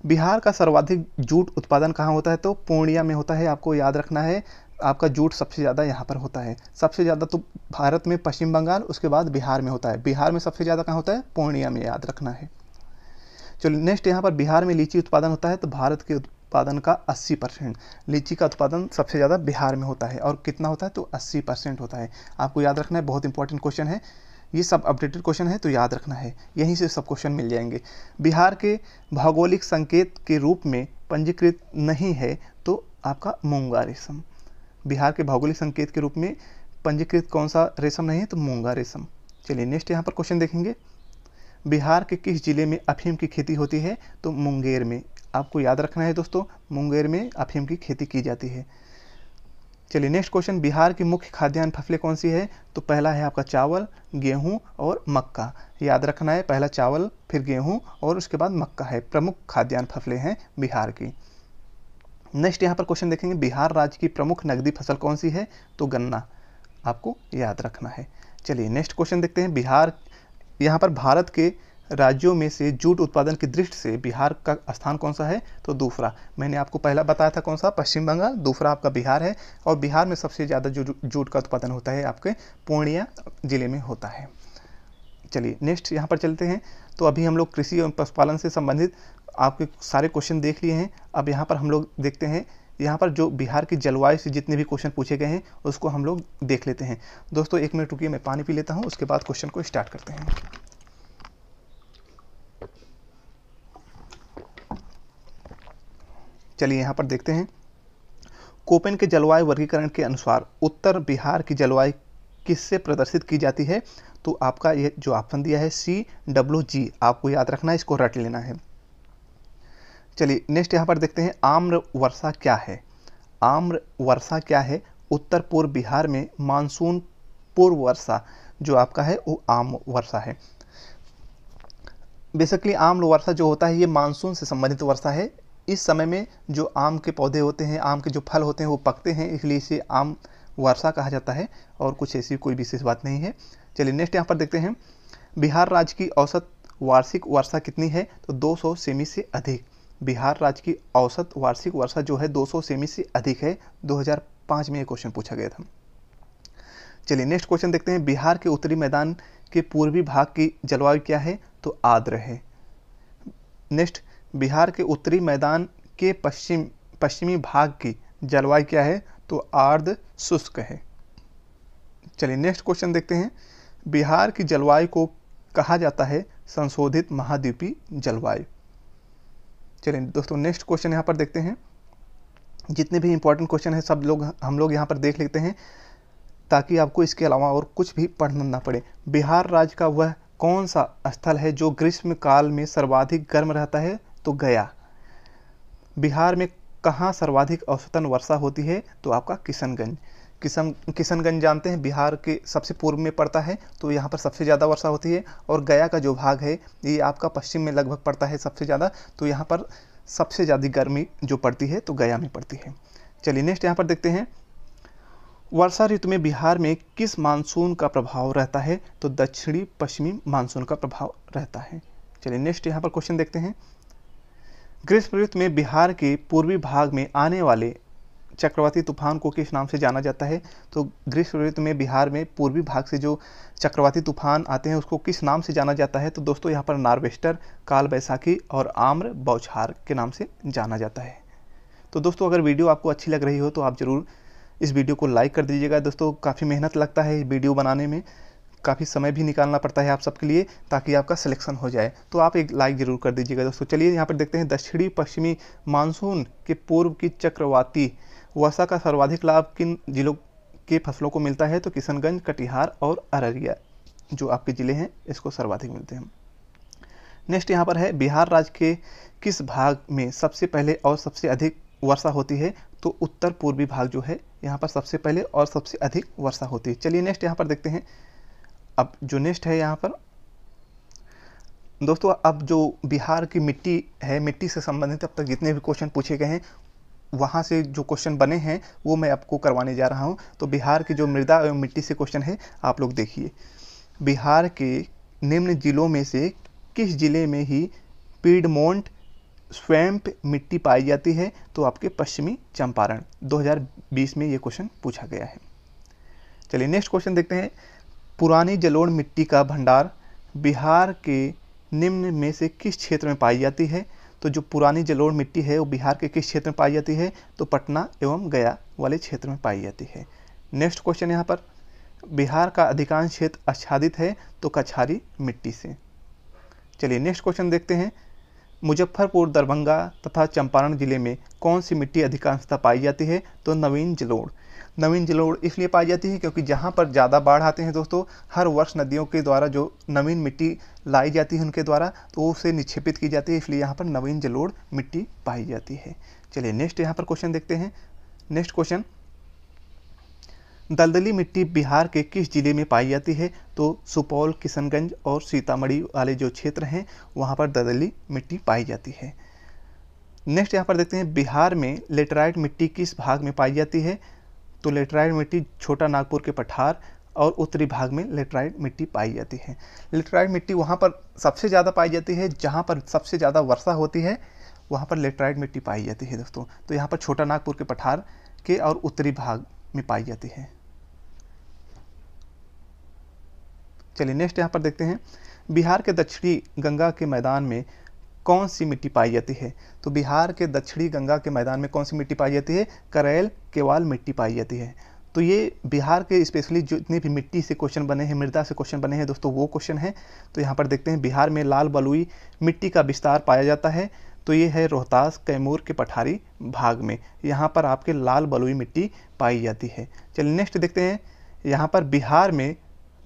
बिहार का सर्वाधिक जूट उत्पादन कहाँ होता है? तो पूर्णिया में होता है। आपको याद रखना है, आपका जूट सबसे ज़्यादा यहाँ पर होता है। सबसे ज़्यादा तो भारत में पश्चिम बंगाल, उसके बाद बिहार में होता है। बिहार में सबसे ज़्यादा कहाँ होता है? पूर्णिया में, याद रखना है। चलिए नेक्स्ट, यहाँ पर बिहार में लीची उत्पादन होता है तो भारत के उत्पादन का 80% लीची का उत्पादन सबसे ज़्यादा बिहार में होता है। और कितना होता है? तो 80% होता है। आपको याद रखना है, बहुत इंपॉर्टेंट क्वेश्चन है ये, सब अपडेटेड क्वेश्चन है तो याद रखना है, यहीं से सब क्वेश्चन मिल जाएंगे। बिहार के भौगोलिक संकेत के रूप में पंजीकृत नहीं है तो आपका मूंगा रेशम। बिहार के भौगोलिक संकेत के रूप में पंजीकृत कौन सा रेशम नहीं है? तो मूंगा रेशम। चलिए नेक्स्ट यहाँ पर क्वेश्चन देखेंगे, बिहार के किस जिले में अफीम की खेती होती है? तो मुंगेर में। आपको याद रखना है दोस्तों, मुंगेर में अफीम की खेती की जाती है। चलिए नेक्स्ट क्वेश्चन, बिहार की मुख्य खाद्यान्न फसलें कौन सी है? तो पहला है आपका चावल, गेहूं और मक्का। याद रखना है, पहला चावल, फिर गेहूं और उसके बाद मक्का है, प्रमुख खाद्यान्न फसलें हैं बिहार की। नेक्स्ट यहाँ पर क्वेश्चन देखेंगे, बिहार राज्य की प्रमुख नकदी फसल कौन सी है? तो गन्ना। आपको याद रखना है। चलिए नेक्स्ट क्वेश्चन देखते हैं, बिहार, यहाँ पर भारत के राज्यों में से जूट उत्पादन की दृष्टि से बिहार का स्थान कौन सा है? तो दूसरा। मैंने आपको पहला बताया था कौन सा? पश्चिम बंगाल, दूसरा आपका बिहार है। और बिहार में सबसे ज़्यादा जो जूट का उत्पादन होता है आपके पूर्णिया जिले में होता है। चलिए नेक्स्ट यहाँ पर चलते हैं। तो अभी हम लोग कृषि एवं पशुपालन से संबंधित आपके सारे क्वेश्चन देख लिए हैं। अब यहाँ पर हम लोग देखते हैं, यहाँ पर जो बिहार की जलवायु से जितने भी क्वेश्चन पूछे गए हैं उसको हम लोग देख लेते हैं। दोस्तों 1 मिनट रुकिए, मैं पानी पी लेता हूँ, उसके बाद क्वेश्चन को स्टार्ट करते हैं। चलिए यहाँ पर देखते हैं, कोपेन के जलवायु वर्गीकरण के अनुसार उत्तर बिहार की जलवायु किससे प्रदर्शित की जाती है? तो आपका ये जो ऑप्शन दिया है CWG, आपको याद रखना है, इसको रट लेना है। चलिए नेक्स्ट यहाँ पर देखते हैं, आम्र वर्षा क्या है? आम्र वर्षा क्या है? उत्तर पूर्व बिहार में मानसून पूर्व वर्षा जो आपका है वो आम्र वर्षा है। बेसिकली आम्ल वर्षा जो होता है ये मानसून से संबंधित वर्षा है। इस समय में जो आम के पौधे होते हैं, आम के जो फल होते हैं वो पकते हैं, इसलिए इसे आम वर्षा कहा जाता है, और कुछ ऐसी कोई विशेष बात नहीं है। चलिए नेक्स्ट यहाँ पर देखते हैं, बिहार राज्य की औसत वार्षिक वर्षा कितनी है? तो 200 सेमी से अधिक। बिहार राज्य की औसत वार्षिक वर्षा जो है 200 सेमी से अधिक है। 2005 में ये क्वेश्चन पूछा गया था। चलिए नेक्स्ट क्वेश्चन देखते हैं, बिहार के उत्तरी मैदान के पूर्वी भाग की जलवायु क्या है? तो आर्द्र है। नेक्स्ट, बिहार के उत्तरी मैदान के पश्चिमी भाग की जलवायु क्या है? तो आर्द्र शुष्क है। चलिए नेक्स्ट क्वेश्चन देखते हैं, बिहार की जलवायु को कहा जाता है संशोधित महाद्वीपीय जलवायु। चलिए दोस्तों नेक्स्ट क्वेश्चन यहाँ पर देखते हैं, जितने भी इंपॉर्टेंट क्वेश्चन है सब लोग हम लोग यहाँ पर देख लेते हैं ताकि आपको इसके अलावा और कुछ भी पढ़ना ना पड़े। बिहार राज्य का वह कौन सा स्थल है जो ग्रीष्म काल में सर्वाधिक गर्म रहता है? तो गया। बिहार में कहाँ सर्वाधिक औसतन वर्षा होती है? तो आपका किशनगंज। किशनगंज जानते हैं बिहार के सबसे पूर्व में पड़ता है, तो यहाँ पर सबसे ज़्यादा वर्षा होती है। और गया का जो भाग है ये आपका पश्चिम में लगभग पड़ता है सबसे ज़्यादा, तो यहाँ पर सबसे ज़्यादा गर्मी जो पड़ती है तो गया में पड़ती है। चलिए नेक्स्ट यहाँ पर देखते हैं, वर्षा ऋतु में बिहार में किस मानसून का प्रभाव रहता है? तो दक्षिणी पश्चिमी मानसून का प्रभाव रहता है। चलिए नेक्स्ट यहाँ पर क्वेश्चन देखते हैं, ग्रीष्म ऋतु में बिहार के पूर्वी भाग में आने वाले चक्रवाती तूफान को किस नाम से जाना जाता है? तो ग्रीष्म ऋतु में बिहार में पूर्वी भाग से जो चक्रवाती तूफान आते हैं उसको किस नाम से जाना जाता है? तो दोस्तों यहाँ पर नार्वेस्टर, काल बैसाखी और आम्र बौछार के नाम से जाना जाता है। तो दोस्तों अगर वीडियो आपको अच्छी लग रही हो तो आप ज़रूर इस वीडियो को लाइक कर दीजिएगा। दोस्तों काफ़ी मेहनत लगता है वीडियो बनाने में, काफ़ी समय भी निकालना पड़ता है आप सबके लिए ताकि आपका सिलेक्शन हो जाए, तो आप एक लाइक ज़रूर कर दीजिएगा दोस्तों। चलिए यहाँ पर देखते हैं, दक्षिणी पश्चिमी मानसून के पूर्व की चक्रवाती वर्षा का सर्वाधिक लाभ किन जिलों के फसलों को मिलता है? तो किशनगंज, कटिहार और अररिया जो आपके ज़िले हैं इसको सर्वाधिक मिलते हैं। नेक्स्ट यहाँ पर है, बिहार राज्य के किस भाग में सबसे पहले और सबसे अधिक वर्षा होती है? तो उत्तर पूर्वी भाग जो है यहाँ पर सबसे पहले और सबसे अधिक वर्षा होती है। चलिए नेक्स्ट यहाँ पर देखते हैं, अब जो नेक्स्ट है यहाँ पर दोस्तों, अब जो बिहार की मिट्टी है, मिट्टी से संबंधित अब तक जितने भी क्वेश्चन पूछे गए हैं वहाँ से जो क्वेश्चन बने हैं वो मैं आपको करवाने जा रहा हूँ। तो बिहार की जो मृदा एवं मिट्टी से क्वेश्चन है आप लोग देखिए, बिहार के निम्न जिलों में से किस जिले में ही पीडमोंट स्वैम्प मिट्टी पाई जाती है, तो आपके पश्चिमी चंपारण। 2020 में ये क्वेश्चन पूछा गया है। चलिए नेक्स्ट क्वेश्चन देखते हैं। पुरानी जलोढ़ मिट्टी का भंडार बिहार के निम्न में से किस क्षेत्र में पाई जाती है? तो जो पुरानी जलोढ़ मिट्टी है वो बिहार के किस क्षेत्र में पाई जाती है? तो पटना एवं गया वाले क्षेत्र में पाई जाती है। नेक्स्ट क्वेश्चन यहाँ पर, बिहार का अधिकांश क्षेत्र आच्छादित है, तो कछारी मिट्टी से। चलिए नेक्स्ट क्वेश्चन देखते हैं। मुजफ्फरपुर, दरभंगा तथा चंपारण जिले में कौन सी मिट्टी अधिकांशतः पाई जाती है? तो नवीन जलोढ़। नवीन जलोढ़ इसलिए पाई जाती है क्योंकि जहाँ पर ज़्यादा बाढ़ आते हैं दोस्तों, हर वर्ष नदियों के द्वारा जो नवीन मिट्टी लाई जाती है उनके द्वारा, तो उसे निक्षेपित की जाती है, इसलिए यहाँ पर नवीन जलोढ़ मिट्टी पाई जाती है। चलिए नेक्स्ट यहाँ पर क्वेश्चन देखते हैं। नेक्स्ट क्वेश्चन, दलदली मिट्टी बिहार के किस जिले में पाई जाती है? तो सुपौल, किशनगंज और सीतामढ़ी वाले जो क्षेत्र हैं वहाँ पर दलदली मिट्टी पाई जाती है। नेक्स्ट यहाँ पर देखते हैं, बिहार में लेटराइट मिट्टी किस भाग में पाई जाती है? तो लेटराइट मिट्टी छोटा नागपुर के पठार और उत्तरी भाग में लेटराइट मिट्टी पाई जाती है। लेटराइट मिट्टी वहाँ पर सबसे ज़्यादा पाई जाती है, जहाँ पर सबसे ज़्यादा वर्षा होती है वहाँ पर लेटराइट मिट्टी पाई जाती है दोस्तों। तो यहाँ पर छोटा नागपुर के पठार के और उत्तरी भाग में पाई जाती है। चलिए नेक्स्ट यहाँ पर देखते हैं, बिहार के दक्षिणी गंगा के मैदान में कौन सी मिट्टी पाई जाती है? तो बिहार के दक्षिणी गंगा के मैदान में कौन सी मिट्टी पाई जाती है? करैल केवाल मिट्टी पाई जाती है। तो ये बिहार के स्पेशली जितने भी मिट्टी से क्वेश्चन बने हैं, मृदा से क्वेश्चन बने हैं दोस्तों, वो क्वेश्चन है। तो यहाँ पर देखते हैं, बिहार में लाल बलुई मिट्टी का विस्तार पाया जाता है, तो ये है रोहतास, कैमूर के पठारी भाग में, यहाँ पर आपके लाल बलुई मिट्टी पाई जाती है। चलिए नेक्स्ट देखते हैं, यहाँ पर बिहार में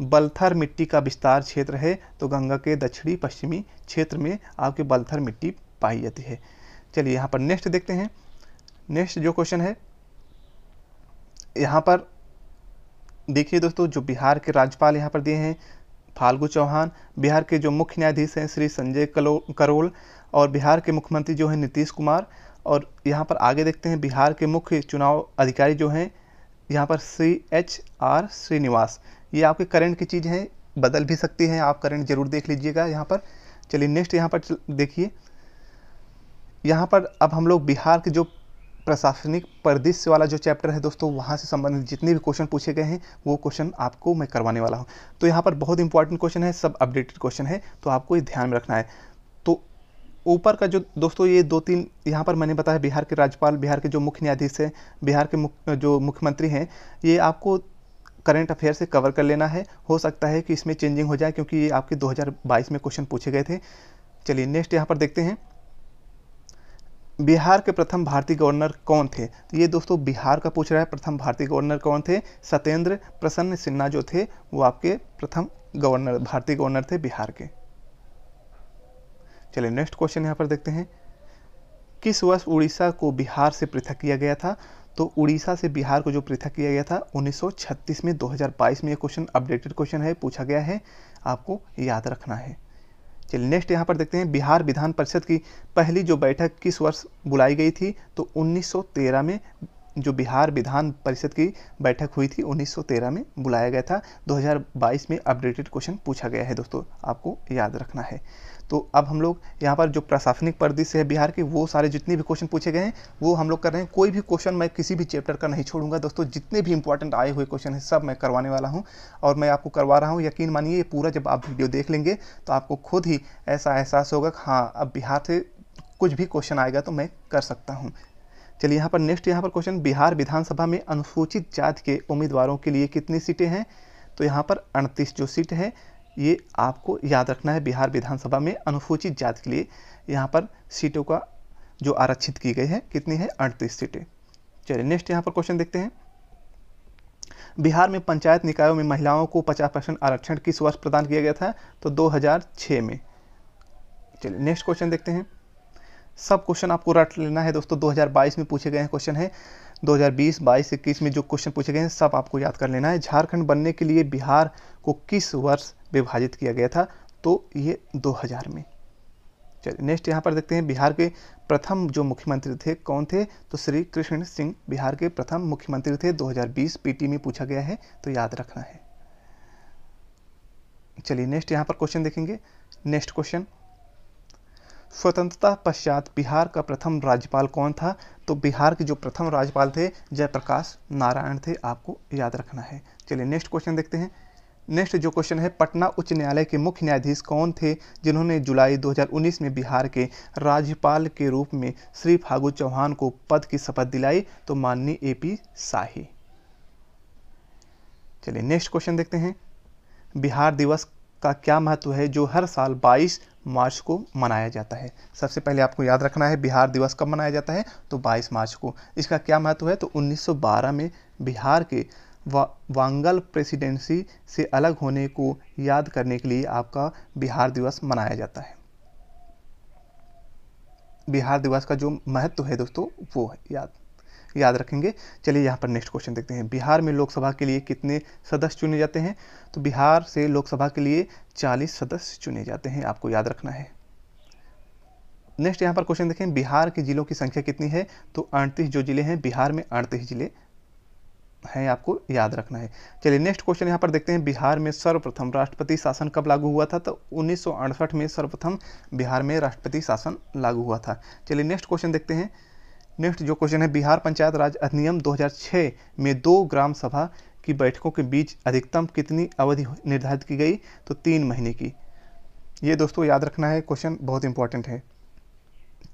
बलथर मिट्टी का विस्तार क्षेत्र है, तो गंगा के दक्षिणी पश्चिमी क्षेत्र में आपके बलथर मिट्टी पाई जाती है। चलिए यहाँ पर नेक्स्ट देखते हैं। नेक्स्ट जो क्वेश्चन है, यहाँ पर देखिए दोस्तों, जो बिहार के राज्यपाल यहाँ पर दिए हैं फाल्गु चौहान, बिहार के जो मुख्य न्यायाधीश हैं श्री संजय करोल, और बिहार के मुख्यमंत्री जो हैं नीतीश कुमार, और यहाँ पर आगे देखते हैं बिहार के मुख्य चुनाव अधिकारी जो हैं यहाँ पर CHR श्रीनिवास। ये आपके करंट की चीज़ हैं, बदल भी सकती हैं, आप करंट जरूर देख लीजिएगा यहाँ पर। चलिए नेक्स्ट यहाँ पर देखिए, यहाँ पर अब हम लोग बिहार के जो प्रशासनिक परिदृश्य वाला जो चैप्टर है दोस्तों, वहाँ से संबंधित जितने भी क्वेश्चन पूछे गए हैं वो क्वेश्चन आपको मैं करवाने वाला हूँ। तो यहाँ पर बहुत इंपॉर्टेंट क्वेश्चन है, सब अपडेटेड क्वेश्चन है, तो आपको ये ध्यान में रखना है। तो ऊपर का जो दोस्तों ये 2-3 यहाँ पर मैंने बताया, बिहार के राज्यपाल, बिहार के जो मुख्य न्यायाधीश हैं, बिहार के जो मुख्यमंत्री हैं, ये आपको करंट अफेयर से कवर कर लेना है। हो सकता है कि इसमें चेंजिंग हो जाए क्योंकि ये आपके 2022 में क्वेश्चन पूछे गए थे। चलिए नेक्स्ट यहाँ पर देखते हैं, बिहार के प्रथम भारतीय गवर्नर कौन थे? तो ये दोस्तों बिहार का पूछ रहा है, प्रथम भारतीय गवर्नर कौन थे? सत्येंद्र प्रसन्न सिन्हा जो थे वो आपके प्रथम गवर्नर, भारतीय गवर्नर थे बिहार के। चलिए नेक्स्ट क्वेश्चन यहाँ पर देखते हैं, किस वर्ष उड़ीसा को बिहार से पृथक किया गया था? तो उड़ीसा से बिहार को जो पृथक किया गया था 1936 में। 2022 में ये क्वेश्चन अपडेटेड क्वेश्चन है, पूछा गया है, आपको याद रखना है। चलिए नेक्स्ट यहाँ पर देखते हैं, बिहार विधान परिषद की पहली जो बैठक किस वर्ष बुलाई गई थी? तो 1913 में जो बिहार विधान परिषद की बैठक हुई थी 1913 में बुलाया गया था। 2022 में अपडेटेड क्वेश्चन पूछा गया है दोस्तों, आपको याद रखना है। तो अब हम लोग यहाँ पर जो प्रशासनिक परिदृश्य है बिहार के, वो सारे जितने भी क्वेश्चन पूछे गए हैं वो हम लोग कर रहे हैं। कोई भी क्वेश्चन मैं किसी भी चैप्टर का नहीं छोड़ूंगा दोस्तों, जितने भी इंपॉर्टेंट आए हुए क्वेश्चन हैं सब मैं करवाने वाला हूँ, और मैं आपको करवा रहा हूँ। यकीन मानिए, ये पूरा जब आप वीडियो देख लेंगे तो आपको खुद ही ऐसा एहसास होगा कि हाँ, अब बिहार से कुछ भी क्वेश्चन आएगा तो मैं कर सकता हूँ। चलिए यहाँ पर नेक्स्ट यहाँ पर क्वेश्चन, बिहार विधानसभा में अनुसूचित जाति के उम्मीदवारों के लिए कितनी सीटें हैं? तो यहाँ पर 38 जो सीट है ये आपको याद रखना है। बिहार विधानसभा में अनुसूचित जाति के लिए यहाँ पर सीटों का जो आरक्षित की गई है कितनी है? 38 सीटें। चलिए नेक्स्ट यहाँ पर क्वेश्चन देखते हैं, बिहार में पंचायत निकायों में महिलाओं को 50% आरक्षण किस वर्ष प्रदान किया गया था? तो 2006 में। चलिए नेक्स्ट क्वेश्चन देखते हैं, सब क्वेश्चन आपको रट लेना है दोस्तों, 2022 में पूछे गए हैं क्वेश्चन है, 2020, 22, 21 में जो क्वेश्चन पूछे गए हैं सब आपको याद कर लेना है। झारखंड बनने के लिए बिहार को किस वर्ष विभाजित किया गया था? तो ये 2000 में। चलिए नेक्स्ट यहाँ पर देखते हैं, बिहार के प्रथम जो मुख्यमंत्री थे कौन थे? तो श्री कृष्ण सिंह बिहार के प्रथम मुख्यमंत्री थे। 2020 पीटी में पूछा गया है, तो याद रखना है। चलिए नेक्स्ट यहाँ पर क्वेश्चन देखेंगे। नेक्स्ट क्वेश्चन, स्वतंत्रता पश्चात बिहार का प्रथम राज्यपाल कौन था? तो बिहार के जो प्रथम राज्यपाल थे जयप्रकाश नारायण थे, आपको याद रखना है। चलिए नेक्स्ट क्वेश्चन देखते हैं। नेक्स्ट जो क्वेश्चन है, पटना उच्च न्यायालय के मुख्य न्यायाधीश कौन थे जिन्होंने जुलाई 2019 में बिहार के राज्यपाल के रूप में श्री फागू चौहान को पद की शपथ दिलाई? तो माननीय AP शाही। चलिए नेक्स्ट क्वेश्चन देखते हैं। बिहार दिवस का क्या महत्व है जो हर साल 22 मार्च को मनाया जाता है? सबसे पहले आपको याद रखना है बिहार दिवस कब मनाया जाता है, तो 22 मार्च को। इसका क्या महत्व है, तो 1912 में बिहार के वांगल प्रेसिडेंसी से अलग होने को याद करने के लिए आपका बिहार दिवस मनाया जाता है। बिहार दिवस का जो महत्व है दोस्तों वो याद रखेंगे। चलिए यहाँ पर नेक्स्ट क्वेश्चन देखते हैं। बिहार में लोकसभा के लिए कितने सदस्य चुने जाते हैं? तो बिहार से लोकसभा के लिए 40 सदस्य चुने जाते हैं, आपको याद रखना है। नेक्स्ट यहाँ पर क्वेश्चन देखें, बिहार के जिलों की संख्या कितनी है? तो 38 जो जिले हैं बिहार में, 38 जिले हैं, आपको याद रखना है। चलिए नेक्स्ट क्वेश्चन यहाँ पर देखते हैं। बिहार में सर्वप्रथम राष्ट्रपति शासन कब लागू हुआ था? तो 1968 में सर्वप्रथम बिहार में राष्ट्रपति शासन लागू हुआ था। चलिए नेक्स्ट क्वेश्चन देखते हैं। नेक्स्ट जो क्वेश्चन है, बिहार पंचायत राज अधिनियम 2006 में 2 ग्राम सभा की बैठकों के बीच अधिकतम कितनी अवधि निर्धारित की गई? तो 3 महीने की। ये दोस्तों याद रखना है, क्वेश्चन बहुत इंपॉर्टेंट है।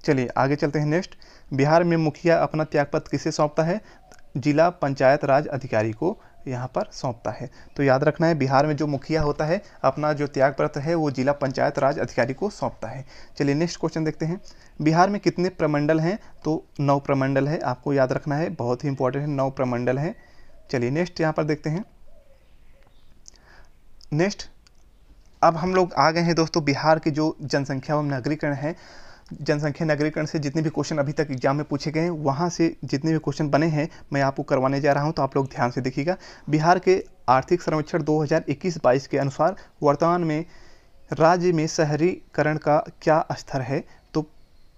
चलिए आगे चलते हैं। नेक्स्ट, बिहार में मुखिया अपना त्यागपत्र किसे सौंपता है? जिला पंचायत राज अधिकारी को यहाँ पर सौंपता है। तो याद रखना है बिहार में जो मुखिया होता है अपना जो त्यागपत्र है वो जिला पंचायत राज अधिकारी को सौंपता है। चलिए नेक्स्ट क्वेश्चन देखते हैं। बिहार में कितने प्रमंडल हैं? तो 9 प्रमंडल है, आपको याद रखना है, बहुत ही इंपॉर्टेंट है, 9 प्रमंडल हैं। चलिए नेक्स्ट यहाँ पर देखते हैं। नेक्स्ट अब हम लोग आ गए हैं दोस्तों बिहार की जो जनसंख्या एवं नागरिकरण है। जनसंख्या नागरिकरण से जितने भी क्वेश्चन अभी तक एग्जाम में पूछे गए हैं वहाँ से जितने भी क्वेश्चन बने हैं मैं आपको करवाने जा रहा हूँ, तो आप लोग ध्यान से देखिएगा। बिहार के आर्थिक सर्वेक्षण 2021-22 के अनुसार वर्तमान में राज्य में शहरीकरण का क्या स्तर है? तो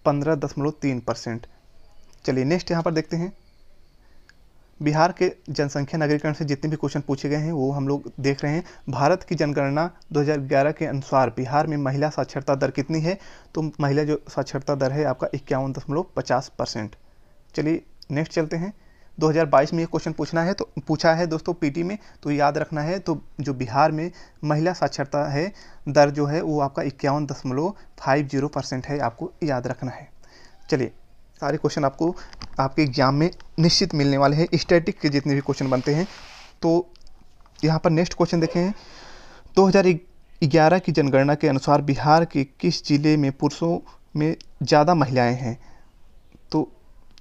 15.3%। चलिए नेक्स्ट यहाँ पर देखते हैं। बिहार के जनसंख्या नागरिकरण से जितने भी क्वेश्चन पूछे गए हैं वो हम लोग देख रहे हैं। भारत की जनगणना 2011 के अनुसार बिहार में महिला साक्षरता दर कितनी है? तो महिला जो साक्षरता दर है आपका 51.50%। चलिए नेक्स्ट चलते हैं। 2022 में ये क्वेश्चन पूछा है दोस्तों पीटी में, तो याद रखना है। तो जो बिहार में महिला साक्षरता है दर जो है वो आपका 51.50% है, आपको याद रखना है। चलिए सारे क्वेश्चन आपको आपके एग्जाम में निश्चित मिलने वाले हैं, स्टैटिक के जितने भी क्वेश्चन बनते हैं। तो यहाँ पर नेक्स्ट क्वेश्चन देखें। 2011 की जनगणना के अनुसार बिहार के किस जिले में पुरुषों में ज़्यादा महिलाएं हैं? तो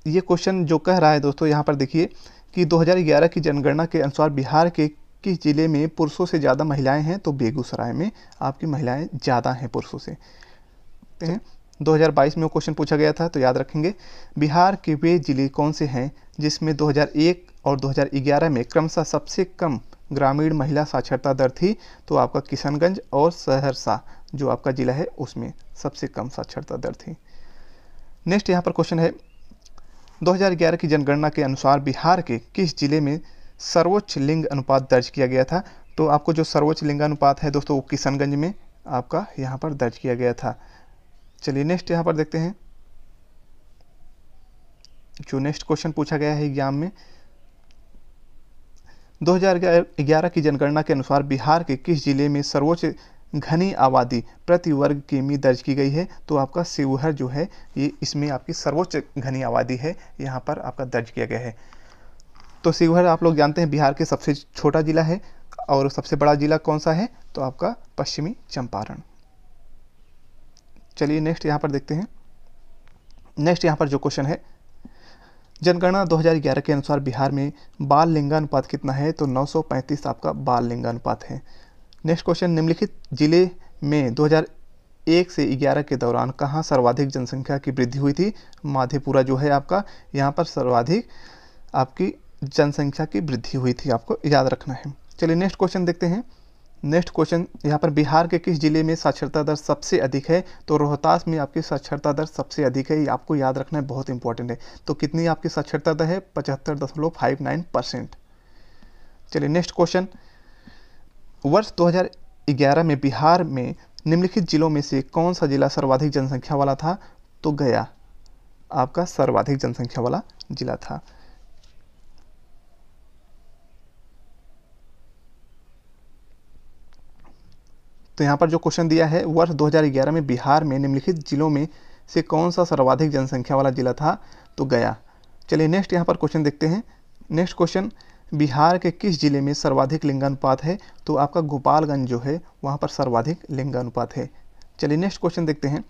ये क्वेश्चन जो कह रहा है दोस्तों यहाँ पर देखिए कि 2011 की जनगणना के अनुसार बिहार के किस जिले में पुरुषों से ज़्यादा महिलाएं हैं? तो बेगूसराय में आपकी महिलाएं ज़्यादा हैं पुरुषों से। 2022 में वो क्वेश्चन पूछा गया था, तो याद रखेंगे। बिहार के वे जिले कौन से हैं जिसमें 2001 और 2011 में क्रमशः सबसे कम ग्रामीण महिला साक्षरता दर थी? तो आपका किशनगंज और सहरसा जो आपका जिला है उसमें सबसे कम साक्षरता दर थी। नेक्स्ट यहाँ पर क्वेश्चन है। 2011 की जनगणना के अनुसार बिहार के किस जिले में सर्वोच्च लिंग अनुपात दर्ज किया गया था? तो आपको जो सर्वोच्च लिंग अनुपात है दोस्तों वो किशनगंज में आपका यहाँ पर दर्ज किया गया था। चलिए नेक्स्ट यहाँ पर देखते हैं। जो नेक्स्ट क्वेश्चन पूछा गया है एग्जाम में, 2011 की जनगणना के अनुसार बिहार के किस जिले में सर्वोच्च घनी आबादी प्रति वर्ग किमी दर्ज की गई है? तो आपका शिवहर जो है ये इसमें आपकी सर्वोच्च घनी आबादी है, यहाँ पर आपका दर्ज किया गया है। तो शिवहर आप लोग जानते हैं बिहार के सबसे छोटा जिला है, और सबसे बड़ा जिला कौन सा है? तो आपका पश्चिमी चंपारण। चलिए नेक्स्ट यहाँ पर देखते हैं। नेक्स्ट यहाँ पर जो क्वेश्चन है, जनगणना 2011 के अनुसार बिहार में बाल लिंगानुपात कितना है? तो 935 आपका बाल लिंगानुपात है। नेक्स्ट क्वेश्चन, निम्नलिखित जिले में 2001 से 11 के दौरान कहाँ सर्वाधिक जनसंख्या की वृद्धि हुई थी? माधेपुरा जो है आपका यहाँ पर सर्वाधिक आपकी जनसंख्या की वृद्धि हुई थी, आपको याद रखना है। चलिए नेक्स्ट क्वेश्चन देखते हैं। नेक्स्ट क्वेश्चन यहाँ पर, बिहार के किस जिले में साक्षरता दर सबसे अधिक है? तो रोहतास में आपकी साक्षरता दर सबसे अधिक है, ये आपको याद रखना है, बहुत इंपॉर्टेंट है। तो कितनी आपकी साक्षरता दर है? 75.59%। चलिए नेक्स्ट क्वेश्चन, वर्ष 2011 में बिहार में निम्नलिखित जिलों में से कौन सा जिला सर्वाधिक जनसंख्या वाला था? तो गया आपका सर्वाधिक जनसंख्या वाला जिला था। तो यहाँ पर जो क्वेश्चन दिया है, वर्ष 2011 में बिहार में निम्नलिखित जिलों में से कौन सा सर्वाधिक जनसंख्या वाला जिला था? तो गया। चलिए नेक्स्ट यहाँ पर क्वेश्चन देखते हैं। नेक्स्ट क्वेश्चन, बिहार के किस जिले में सर्वाधिक लिंगानुपात है? तो आपका गोपालगंज जो है वहाँ पर सर्वाधिक लिंगानुपात है। चलिए नेक्स्ट क्वेश्चन देखते हैं।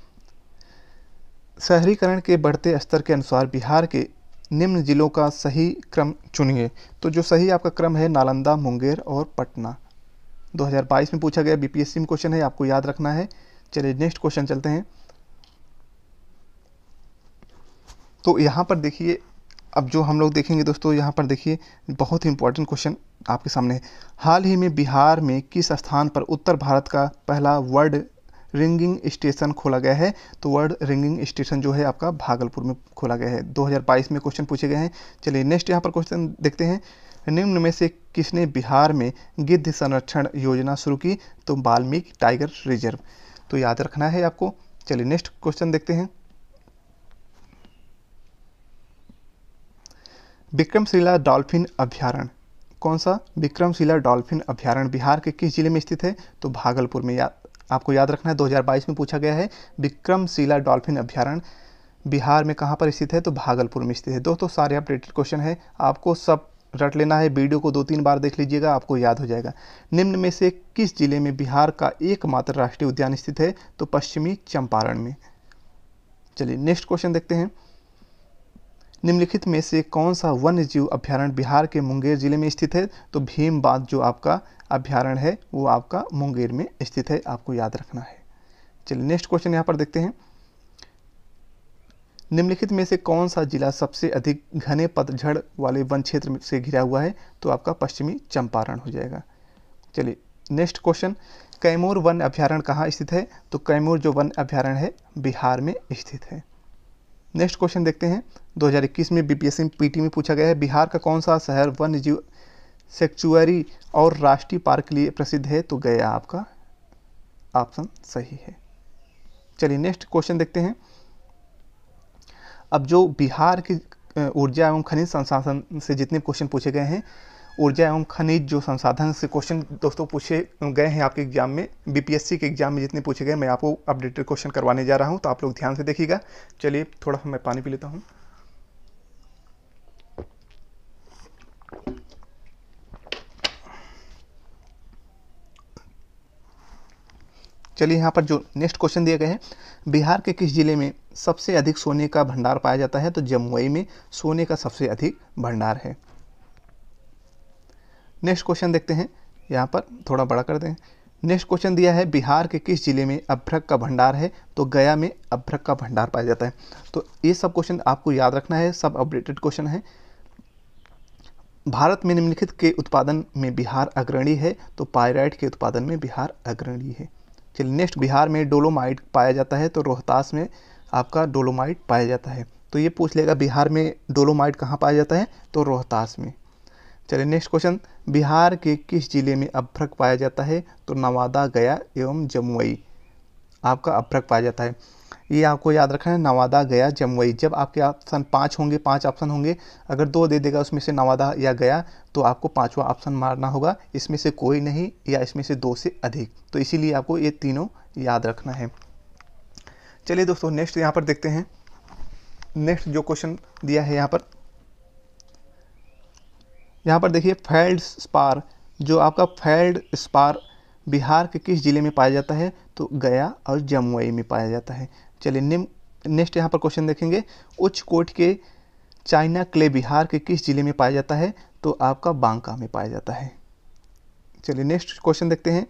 शहरीकरण के बढ़ते स्तर के अनुसार बिहार के निम्न जिलों का सही क्रम चुनिए। तो जो सही आपका क्रम है, नालंदा, मुंगेर और पटना। 2022 में पूछा गया बीपीएससी में क्वेश्चन है, आपको याद रखना है। चलिए नेक्स्ट क्वेश्चन चलते हैं। तो यहाँ पर देखिए, अब जो हम लोग देखेंगे दोस्तों, यहाँ पर देखिए बहुत ही इंपॉर्टेंट क्वेश्चन आपके सामने है। हाल ही में बिहार में किस स्थान पर उत्तर भारत का पहला वर्ल्ड रिंगिंग स्टेशन खोला गया है? तो वर्ल्ड रिंगिंग स्टेशन जो है आपका भागलपुर में खोला गया है। 2022 में क्वेश्चन पूछे गए हैं। चलिए नेक्स्ट यहाँ पर क्वेश्चन देखते हैं। निम्न में से किसने बिहार में गिद्ध संरक्षण योजना शुरू की? तो वाल्मीकि टाइगर रिजर्व। तो याद रखना है आपको। चलिए नेक्स्ट क्वेश्चन देखते हैं। विक्रमशिला डॉल्फिन अभ्यारण्य, कौन सा? विक्रमशिला डॉल्फिन अभ्यारण्य बिहार के किस जिले में स्थित है? तो भागलपुर में। आपको याद रखना है, 2022 में पूछा गया है। विक्रमशिला डॉल्फिन अभ्यारण्य बिहार में कहाँ पर स्थित है? तो भागलपुर में स्थित है। दोस्तों सारे अपडेटेड क्वेश्चन है, आपको सब रट लेना है। वीडियो को 2-3 बार देख लीजिएगा, आपको याद हो जाएगा। निम्न में से किस जिले में बिहार का एकमात्र राष्ट्रीय उद्यान स्थित है? तो पश्चिमी चंपारण में। चलिए नेक्स्ट क्वेश्चन देखते हैं। निम्नलिखित में से कौन सा वन्य जीव अभ्यारण्य बिहार के मुंगेर जिले में स्थित है? तो भीमबाध जो आपका अभ्यारण्य है वो आपका मुंगेर में स्थित है, आपको याद रखना है। चलिए नेक्स्ट क्वेश्चन यहाँ पर देखते हैं। निम्नलिखित में से कौन सा जिला सबसे अधिक घने पतझड़ वाले वन क्षेत्र से घिरा हुआ है? तो आपका पश्चिमी चंपारण हो जाएगा। चलिए नेक्स्ट क्वेश्चन, कैमूर वन अभ्यारण्य कहाँ स्थित है? तो कैमूर जो वन अभ्यारण्य है बिहार में स्थित है। नेक्स्ट क्वेश्चन देखते हैं। 2021 में बीपीएससी पीटी में पूछा गया है, बिहार का कौन सा शहर वन्य जीव सेक्चुअरी और राष्ट्रीय पार्क के लिए प्रसिद्ध है? तो गया आपका ऑप्शन सही है। चलिए नेक्स्ट क्वेश्चन देखते हैं। अब जो बिहार की ऊर्जा एवं खनिज संसाधन से जितने क्वेश्चन पूछे गए हैं, ऊर्जा एवं खनिज जो संसाधन से क्वेश्चन दोस्तों पूछे गए हैं आपके एग्जाम में, बीपीएससी के एग्जाम में जितने पूछे गए, मैं आपको अपडेटेड क्वेश्चन करवाने जा रहा हूं, तो आप लोग ध्यान से देखिएगा। चलिए थोड़ा सा मैं पानी पी लेता हूं। चलिए यहाँ पर जो नेक्स्ट क्वेश्चन दिए गए हैं, बिहार के किस जिले में सबसे अधिक सोने का भंडार पाया जाता है? तो जमुई में सोने का सबसे अधिक भंडार है। नेक्स्ट क्वेश्चन देखते हैं, यहाँ पर थोड़ा बड़ा कर दें। नेक्स्ट क्वेश्चन दिया है, बिहार के किस जिले में अभ्रक का भंडार है? तो गया में अभ्रक का भंडार पाया जाता है। तो ये सब क्वेश्चन आपको याद रखना है, सब अपडेटेड क्वेश्चन है। भारत में निम्नलिखित के उत्पादन में बिहार अग्रणी है? तो पाइराइट के उत्पादन में बिहार अग्रणी है। चलिए नेक्स्ट, बिहार में डोलोमाइट पाया जाता है? तो रोहतास में आपका डोलोमाइट पाया जाता है। तो ये पूछ लेगा बिहार में डोलोमाइट कहाँ पाया जाता है? तो रोहतास में। चलिए नेक्स्ट क्वेश्चन, बिहार के किस जिले में अभ्रक पाया जाता है? तो नवादा, गया एवं जमुई आपका अभ्रक पाया जाता है। ये आपको याद रखना है, नवादा, गया, जमुई। जब आपके ऑप्शन 5 होंगे, 5 ऑप्शन होंगे, अगर 2 दे देगा उसमें से नवादा या गया, तो आपको 5वां ऑप्शन मारना होगा, इसमें से कोई नहीं या इसमें से 2 से अधिक। तो इसीलिए आपको ये तीनों याद रखना है। चलिए दोस्तों नेक्स्ट यहाँ पर देखते हैं। नेक्स्ट जो क्वेश्चन दिया है यहाँ पर देखिए, फेल्ड स्पार जो आपका फेल्ड स्पार बिहार के किस जिले में पाया जाता है? तो गया और जमुई में पाया जाता है। चलिए नेक्स्ट यहाँ पर क्वेश्चन देखेंगे, उच्च कोट के चाइना क्ले बिहार के किस जिले में पाया जाता है? तो आपका बांका में पाया जाता है। चलिए नेक्स्ट क्वेश्चन देखते हैं,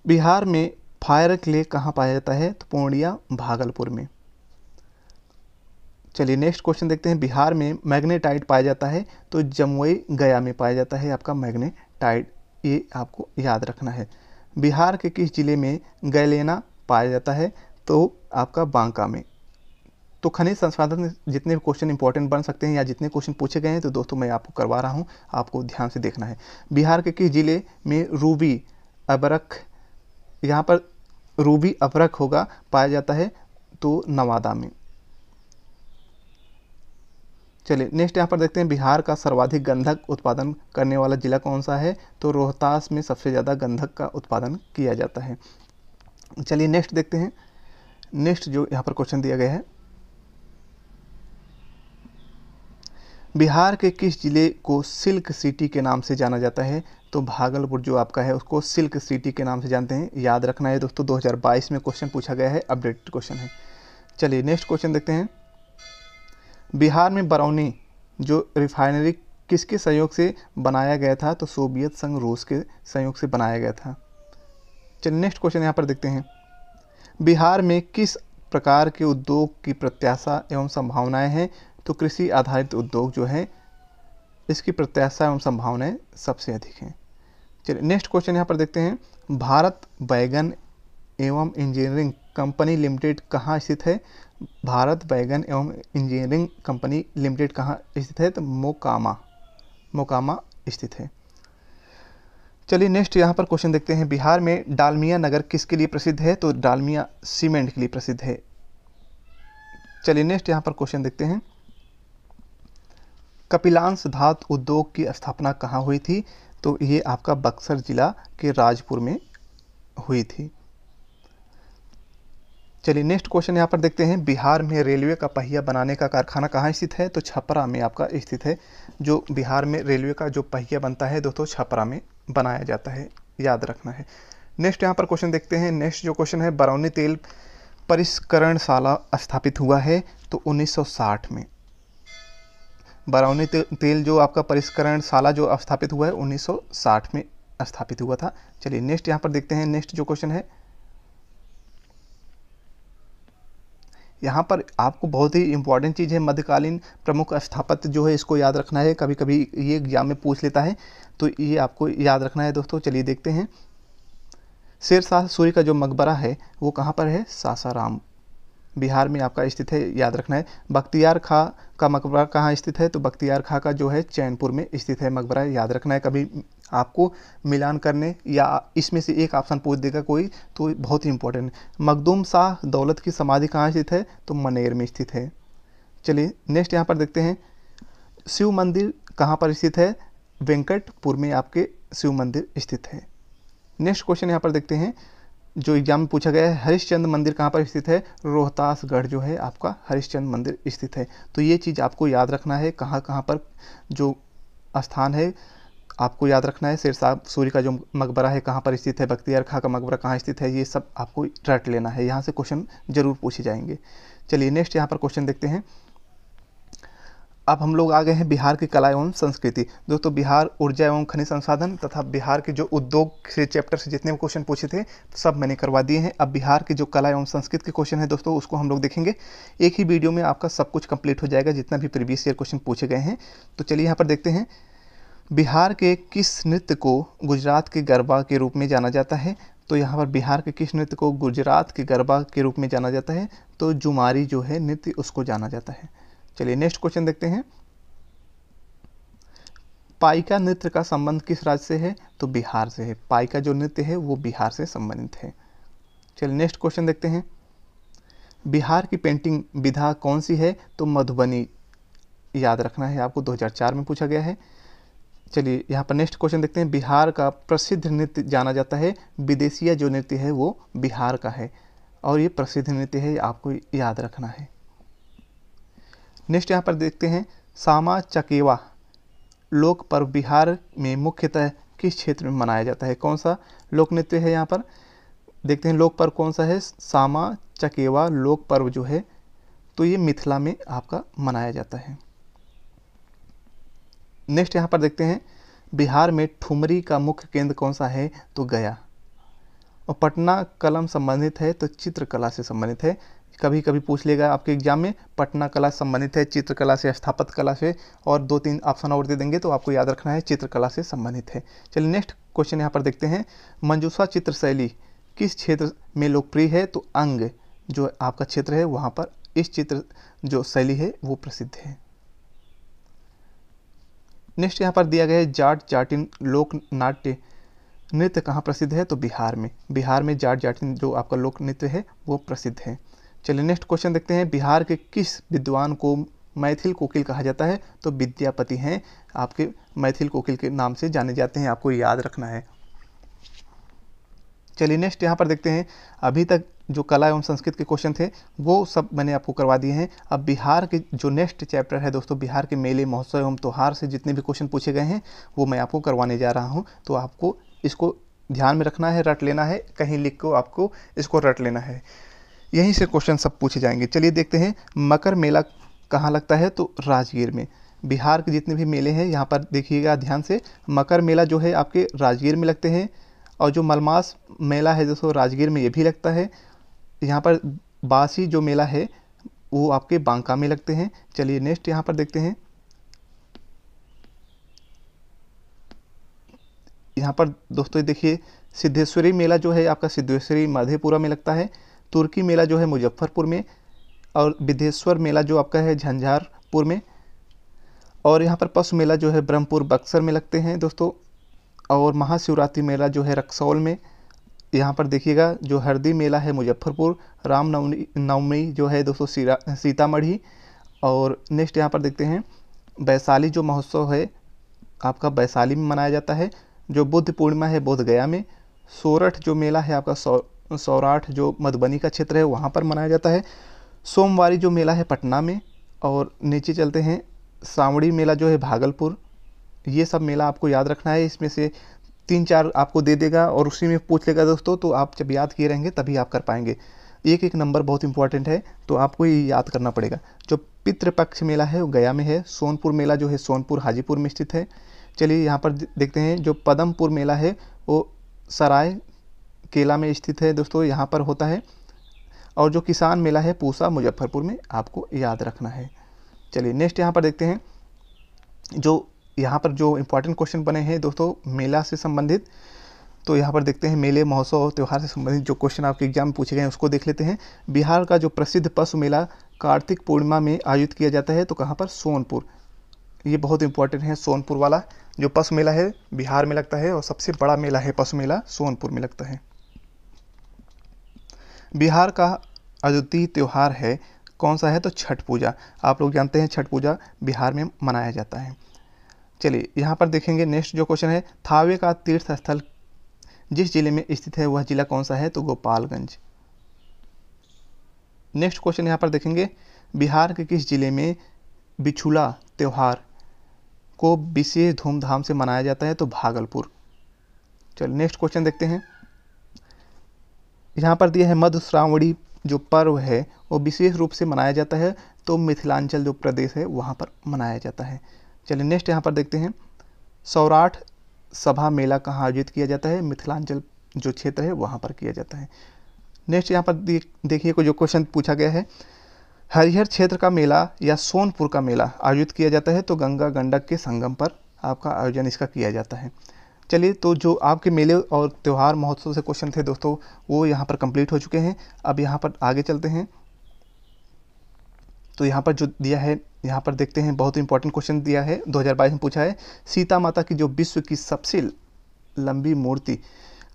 बिहार में फायर क्ले कहाँ पाया जाता है? तो पूर्णिया, भागलपुर में। चलिए नेक्स्ट क्वेश्चन देखते हैं, बिहार में मैग्नेटाइट पाया जाता है? तो जमुई, गया में पाया जाता है आपका मैग्नेटाइट, ये आपको याद रखना है। बिहार के किस जिले में गैलेना पाया जाता है? तो आपका बांका में। तो खनिज संसाधन जितने क्वेश्चन इंपॉर्टेंट बन सकते हैं या जितने क्वेश्चन पूछे गए हैं, तो दोस्तों मैं आपको करवा रहा हूँ, आपको ध्यान से देखना है। बिहार के किस जिले में रूबी अबरख यहाँ पर रूबी अभ्रक होगा पाया जाता है तो नवादा में। चलिए नेक्स्ट यहाँ पर देखते हैं बिहार का सर्वाधिक गंधक उत्पादन करने वाला जिला कौन सा है, तो रोहतास में सबसे ज़्यादा गंधक का उत्पादन किया जाता है। चलिए नेक्स्ट देखते हैं। नेक्स्ट जो यहाँ पर क्वेश्चन दिया गया है, बिहार के किस जिले को सिल्क सिटी के नाम से जाना जाता है, तो भागलपुर जो आपका है उसको सिल्क सिटी के नाम से जानते हैं। याद रखना है दोस्तों, 2022 में क्वेश्चन पूछा गया है, अपडेटेड क्वेश्चन है। चलिए नेक्स्ट क्वेश्चन देखते हैं। बिहार में बरौनी जो रिफाइनरी किसके सहयोग से बनाया गया था, तो सोवियत संघ रूस के सहयोग से बनाया गया था। चलिए नेक्स्ट क्वेश्चन यहाँ पर देखते हैं। बिहार में किस प्रकार के उद्योग की प्रत्याशा एवं संभावनाएं हैं, तो कृषि आधारित उद्योग जो है इसकी प्रत्याशा एवं संभावनाएं सबसे अधिक हैं। चलिए नेक्स्ट क्वेश्चन यहाँ पर देखते हैं। भारत बैगन एवं इंजीनियरिंग कंपनी लिमिटेड कहाँ स्थित है, भारत बैगन एवं इंजीनियरिंग कंपनी लिमिटेड कहाँ स्थित है, तो मोकामा स्थित है। चलिए नेक्स्ट यहाँ पर क्वेश्चन देखते हैं। बिहार में डालमिया नगर किसके लिए प्रसिद्ध है, तो डालमिया सीमेंट के लिए प्रसिद्ध है। चलिए नेक्स्ट यहाँ पर क्वेश्चन देखते हैं। कपिलांश धातु उद्योग की स्थापना कहाँ हुई थी, तो ये आपका बक्सर जिला के राजपुर में हुई थी। चलिए नेक्स्ट क्वेश्चन यहाँ पर देखते हैं। बिहार में रेलवे का पहिया बनाने का कारखाना कहाँ स्थित है, तो छपरा में आपका स्थित है। जो बिहार में रेलवे का जो पहिया बनता है दोस्तों छपरा में बनाया जाता है, याद रखना है। नेक्स्ट यहाँ पर क्वेश्चन देखते हैं। नेक्स्ट जो क्वेश्चन है, बरौनी तेल परिष्करणशाला स्थापित हुआ है, तो 1960 में। बरौनी तेल जो आपका परिष्करणशाला जो स्थापित हुआ है 1960 में स्थापित हुआ था। चलिए नेक्स्ट यहाँ पर देखते हैं। नेक्स्ट जो क्वेश्चन है, यहाँ पर आपको बहुत ही इंपॉर्टेंट चीज़ है, मध्यकालीन प्रमुख स्थापत्य जो है इसको याद रखना है। कभी कभी ये एग्जाम में पूछ लेता है, तो ये आपको याद रखना है दोस्तों। चलिए देखते हैं। शेरशाह सूरी का जो मकबरा है वो कहाँ पर है, सासाराम बिहार में आपका स्थित है, याद रखना है। बख्तियार खां का मकबरा कहाँ स्थित है, तो बख्तियार खां का जो है चैनपुर में स्थित है मकबरा, याद रखना है। कभी आपको मिलान करने या इसमें से एक ऑप्शन पूछ देगा कोई, तो बहुत ही इंपॉर्टेंट। मखदूम शाह दौलत की समाधि कहाँ स्थित है, तो मनेर में स्थित है। चलिए नेक्स्ट यहाँ पर देखते हैं। शिव मंदिर कहाँ पर स्थित है, वेंकटपुर में आपके शिव मंदिर स्थित है। नेक्स्ट क्वेश्चन यहाँ पर देखते हैं जो एग्जाम में पूछा गया है। हरिश्चंद्र मंदिर कहाँ पर स्थित है, रोहतासगढ़ जो है आपका हरिश्चंद्र मंदिर स्थित है। तो ये चीज़ आपको याद रखना है, कहाँ कहाँ पर जो स्थान है आपको याद रखना है। शेरशाह सूरी का जो मकबरा है कहाँ पर स्थित है, बख्तियार खां का मकबरा कहाँ स्थित है, ये सब आपको रट लेना है, यहाँ से क्वेश्चन जरूर पूछे जाएंगे। चलिए नेक्स्ट यहाँ पर क्वेश्चन देखते हैं। अब हम लोग आ गए हैं बिहार की कला एवं संस्कृति। दोस्तों बिहार ऊर्जा एवं खनिज संसाधन तथा बिहार के जो उद्योग से चैप्टर से जितने भी क्वेश्चन पूछे थे सब मैंने करवा दिए हैं। अब बिहार के जो कला एवं संस्कृति के क्वेश्चन है दोस्तों उसको हम लोग देखेंगे। एक ही वीडियो में आपका सब कुछ कंप्लीट हो जाएगा जितना भी प्रीवियस ईयर क्वेश्चन पूछे गए हैं। तो चलिए यहाँ पर देखते हैं। बिहार के किस नृत्य को गुजरात के गरबा के रूप में जाना जाता है, तो यहाँ पर बिहार के किस नृत्य को गुजरात के गरबा के रूप में जाना जाता है, तो जुमारी जो है नृत्य उसको जाना जाता है। चलिए नेक्स्ट क्वेश्चन देखते हैं। पाइका नृत्य का संबंध किस राज्य से है, तो बिहार से है। पाइका जो नृत्य है वो बिहार से संबंधित है। चलिए नेक्स्ट क्वेश्चन देखते हैं। बिहार की पेंटिंग विधा कौन सी है, तो मधुबनी, याद रखना है आपको, 2004 में पूछा गया है। चलिए यहाँ पर नेक्स्ट क्वेश्चन देखते हैं। बिहार का प्रसिद्ध नृत्य जाना जाता है, विदेशिया जो नृत्य है वो बिहार का है और ये प्रसिद्ध नृत्य है, आपको याद रखना है। नेक्स्ट यहाँ पर देखते हैं। सामा चकेवा लोक पर्व बिहार में मुख्यतः किस क्षेत्र में मनाया जाता है, कौन सा लोक नृत्य है, यहाँ पर देखते हैं लोक पर्व कौन सा है। सामा चकेवा लोक पर्व जो है तो ये मिथिला में आपका मनाया जाता है। नेक्स्ट यहाँ पर देखते हैं। बिहार में ठुमरी का मुख्य केंद्र कौन सा है, तो गया। और पटना कलम संबंधित है तो चित्रकला से संबंधित है। कभी कभी पूछ लेगा आपके एग्जाम में, पटना कला संबंधित है चित्रकला से, स्थापत्य कला से, और 2-3 ऑप्शन और दे देंगे तो आपको याद रखना है चित्रकला से संबंधित है। चलिए नेक्स्ट क्वेश्चन यहाँ पर देखते हैं। मंजूषा चित्र शैली किस क्षेत्र में लोकप्रिय है, तो अंग जो आपका क्षेत्र है वहाँ पर इस चित्र जो शैली है वो प्रसिद्ध है। नेक्स्ट यहाँ पर दिया गया है। जाट जाटिन लोक नाट्य नृत्य कहाँ प्रसिद्ध है? तो बिहार में। बिहार में जाट जाटिन जो आपका लोक नृत्य है वो प्रसिद्ध है। चलिए नेक्स्ट क्वेश्चन देखते हैं, बिहार के किस विद्वान को मैथिल कोकिल कहा जाता है? तो विद्यापति हैं आपके मैथिल कोकिल के नाम से जाने जाते हैं, आपको याद रखना है। चलिए नेक्स्ट यहाँ पर देखते हैं, अभी तक जो कला एवं संस्कृत के क्वेश्चन थे वो सब मैंने आपको करवा दिए हैं। अब बिहार के जो नेक्स्ट चैप्टर है दोस्तों, बिहार के मेले महोत्सव एवं त्योहार से जितने भी क्वेश्चन पूछे गए हैं वो मैं आपको करवाने जा रहा हूँ। तो आपको इसको ध्यान में रखना है, रट लेना है, कहीं लिख को आपको इसको रट लेना है, यहीं से क्वेश्चन सब पूछे जाएंगे। चलिए देखते हैं, मकर मेला कहाँ लगता है? तो राजगीर में। बिहार के जितने भी मेले हैं यहाँ पर देखिएगा ध्यान से, मकर मेला जो है आपके राजगीर में लगते हैं, और जो मलमास मेला है दोस्तों राजगीर में ये भी लगता है। यहाँ पर बासी जो मेला है वो आपके बांका में लगते हैं। चलिए नेक्स्ट यहाँ पर देखते हैं, यहाँ पर दोस्तों देखिए, सिद्धेश्वरी मेला जो है आपका सिद्धेश्वरी मधेपुरा में लगता है। तुर्की मेला जो है मुजफ्फरपुर में, और विदेश्वर मेला जो आपका है झंझारपुर में, और यहाँ पर पशु मेला जो है ब्रह्मपुर बक्सर में लगते हैं दोस्तों, और महाशिवरात्रि मेला जो है रक्सौल में। यहाँ पर देखिएगा जो हरदी मेला है मुजफ्फरपुर, रामनवमी जो है दोस्तों सीतामढ़ी। और नेक्स्ट यहाँ पर देखते हैं, वैशाली जो महोत्सव है आपका वैशाली में मनाया जाता है। जो बुद्ध पूर्णिमा है बोध गया में। सोरठ जो मेला है आपका सौराठ जो मधुबनी का क्षेत्र है वहाँ पर मनाया जाता है। सोमवारी जो मेला है पटना में। और नीचे चलते हैं, सावड़ी मेला जो है भागलपुर। ये सब मेला आपको याद रखना है, इसमें से 3-4 आपको दे देगा और उसी में पूछ लेगा दोस्तों, तो आप जब याद किए रहेंगे तभी आप कर पाएंगे। एक एक नंबर बहुत इंपॉर्टेंट है, तो आपको ये याद करना पड़ेगा। जो पितृपक्ष मेला है वो गया में है। सोनपुर मेला जो है सोनपुर हाजीपुर में स्थित है। चलिए यहाँ पर देखते हैं, जो पदमपुर मेला है वो सराय केला में स्थित है दोस्तों, यहाँ पर होता है। और जो किसान मेला है पूसा मुजफ्फरपुर में, आपको याद रखना है। चलिए नेक्स्ट यहाँ पर देखते हैं, जो यहाँ पर जो इम्पोर्टेंट क्वेश्चन बने हैं दोस्तों मेला से संबंधित, तो यहाँ पर देखते हैं मेले महोत्सव और त्यौहार से संबंधित जो क्वेश्चन आपके एग्जाम में पूछे गए हैं उसको देख लेते हैं। बिहार का जो प्रसिद्ध पशु मेला कार्तिक पूर्णिमा में आयोजित किया जाता है, तो कहाँ पर? सोनपुर। ये बहुत इंपॉर्टेंट है, सोनपुर वाला जो पशु मेला है बिहार में लगता है, और सबसे बड़ा मेला है पशु मेला सोनपुर में लगता है। बिहार का अद्वितीय त्यौहार है कौन सा है? तो छठ पूजा। आप लोग जानते हैं छठ पूजा बिहार में मनाया जाता है। चलिए यहाँ पर देखेंगे, नेक्स्ट जो क्वेश्चन है, थावे का तीर्थ स्थल जिस जिले में स्थित है वह जिला कौन सा है? तो गोपालगंज। नेक्स्ट क्वेश्चन यहाँ पर देखेंगे, बिहार के किस जिले में बिछुला त्यौहार को विशेष धूमधाम से मनाया जाता है? तो भागलपुर। चलिए नेक्स्ट क्वेश्चन देखते हैं, यहाँ पर दिया है मधुश्रावणी जो पर्व है वो विशेष रूप से मनाया जाता है, तो मिथिलांचल जो प्रदेश है वहाँ पर मनाया जाता है। चलिए नेक्स्ट यहाँ पर देखते हैं, सौराठ सभा मेला कहाँ आयोजित किया जाता है? मिथिलांचल जो क्षेत्र है वहाँ पर किया जाता है। नेक्स्ट यहाँ पर देखिए को जो क्वेश्चन पूछा गया है, हरिहर क्षेत्र का मेला या सोनपुर का मेला आयोजित किया जाता है? तो गंगा गंडक के संगम पर आपका आयोजन इसका किया जाता है। चलिए, तो जो आपके मेले और त्यौहार महोत्सव से क्वेश्चन थे दोस्तों वो यहाँ पर कंप्लीट हो चुके हैं। अब यहाँ पर आगे चलते हैं, तो यहाँ पर जो दिया है यहाँ पर देखते हैं, बहुत इंपॉर्टेंट क्वेश्चन दिया है 2022 में पूछा है, सीता माता की जो विश्व की सबसे लंबी मूर्ति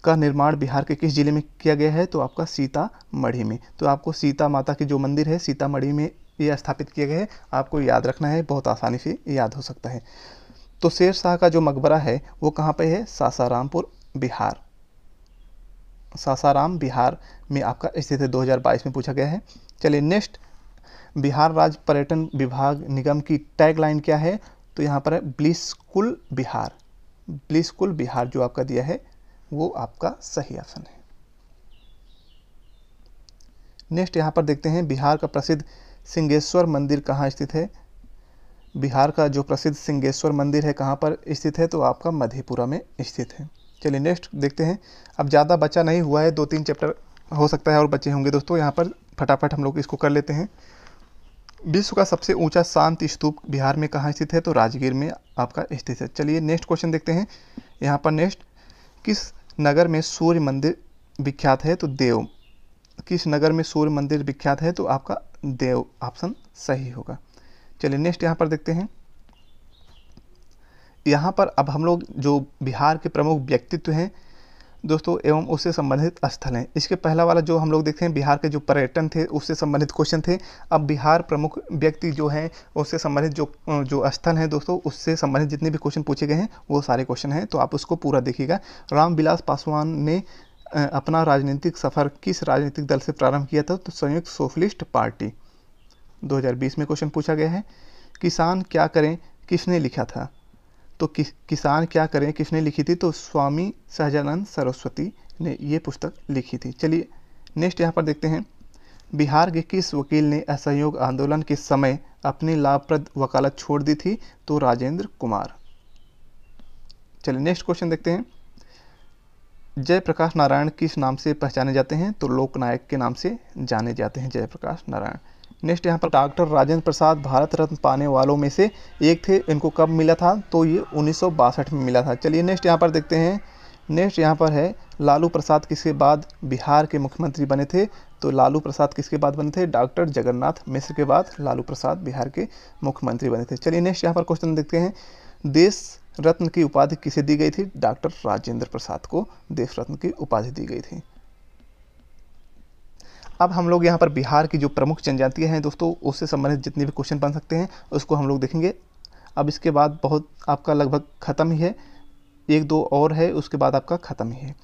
का निर्माण बिहार के किस जिले में किया गया है? तो आपका सीतामढ़ी में। तो आपको सीता माता की जो मंदिर है सीतामढ़ी में ये स्थापित किया गया है, आपको याद रखना है, बहुत आसानी से याद हो सकता है। तो शेर शाह का जो मकबरा है वो कहाँ पे है? सासारामपुर बिहार। सासाराम बिहार में आपका स्थित है, 2022 में पूछा गया है। चलिए नेक्स्ट, बिहार राज्य पर्यटन विभाग निगम की टैगलाइन क्या है? तो यहाँ पर है ब्लिसफुल बिहार। ब्लिसफुल बिहार जो आपका दिया है वो आपका सही ऑप्शन है। नेक्स्ट यहाँ पर देखते हैं, बिहार का प्रसिद्ध सिंहेश्वर मंदिर कहाँ स्थित है? बिहार का जो प्रसिद्ध सिंहेश्वर मंदिर है कहाँ पर स्थित है? तो आपका मधेपुरा में स्थित है। चलिए नेक्स्ट देखते हैं, अब ज़्यादा बचा नहीं हुआ है, 2-3 चैप्टर हो सकता है और बचे होंगे दोस्तों, यहाँ पर फटाफट हम लोग इसको कर लेते हैं। विश्व का सबसे ऊंचा शांति स्तूप बिहार में कहाँ स्थित है? तो राजगीर में आपका स्थित है। चलिए नेक्स्ट क्वेश्चन देखते हैं, यहाँ पर नेक्स्ट, किस नगर में सूर्य मंदिर विख्यात है? तो देव। किस नगर में सूर्य मंदिर विख्यात है? तो आपका देव ऑप्शन सही होगा। चलिए नेक्स्ट यहाँ पर देखते हैं, यहाँ पर अब हम लोग जो बिहार के प्रमुख व्यक्तित्व हैं दोस्तों एवं उससे संबंधित स्थल हैं। इसके पहला वाला जो हम लोग देखते हैं बिहार के जो पर्यटन थे उससे संबंधित क्वेश्चन थे। अब बिहार प्रमुख व्यक्ति जो हैं उससे संबंधित जो स्थल हैं दोस्तों उससे संबंधित जितने भी क्वेश्चन पूछे गए हैं वो सारे क्वेश्चन हैं, तो आप उसको पूरा देखिएगा। रामविलास पासवान ने अपना राजनीतिक सफ़र किस राजनीतिक दल से प्रारंभ किया था? तो संयुक्त सोशलिस्ट पार्टी। 2020 में क्वेश्चन पूछा गया है। किसान क्या करें किसने लिखा था? तो किसान क्या करें किसने लिखी थी? तो स्वामी सहजानंद सरस्वती ने ये पुस्तक लिखी थी। चलिए नेक्स्ट यहाँ पर देखते हैं। बिहार के किस वकील ने असहयोग आंदोलन के समय अपनी लाभप्रद वकालत छोड़ दी थी? तो राजेंद्र कुमार। चलिए नेक्स्ट क्वेश्चन देखते हैं। जयप्रकाश नारायण किस नाम से पहचाने जाते हैं? तो लोकनायक के नाम से जाने जाते हैं जयप्रकाश नारायण। नेक्स्ट यहाँ पर डॉक्टर राजेंद्र प्रसाद भारत रत्न पाने वालों में से एक थे। इनको कब मिला था? तो ये 1962 में मिला था। चलिए नेक्स्ट यहाँ पर देखते हैं। नेक्स्ट यहाँ पर है लालू प्रसाद किसके बाद बिहार के मुख्यमंत्री बने थे? तो लालू प्रसाद किसके बाद बने थे? डॉक्टर जगन्नाथ मिश्र के बाद लालू प्रसाद बिहार के मुख्यमंत्री बने थे। चलिए नेक्स्ट यहाँ पर क्वेश्चन देखते हैं। देश रत्न की उपाधि किसे दी गई थी? डॉक्टर राजेंद्र प्रसाद को देश रत्न की उपाधि दी गई थी। अब हम लोग यहाँ पर बिहार की जो प्रमुख जनजातियाँ हैं दोस्तों उससे संबंधित जितने भी क्वेश्चन बन सकते हैं उसको हम लोग देखेंगे। अब इसके बाद बहुत आपका लगभग ख़त्म ही है, एक दो और है उसके बाद आपका ख़त्म ही है।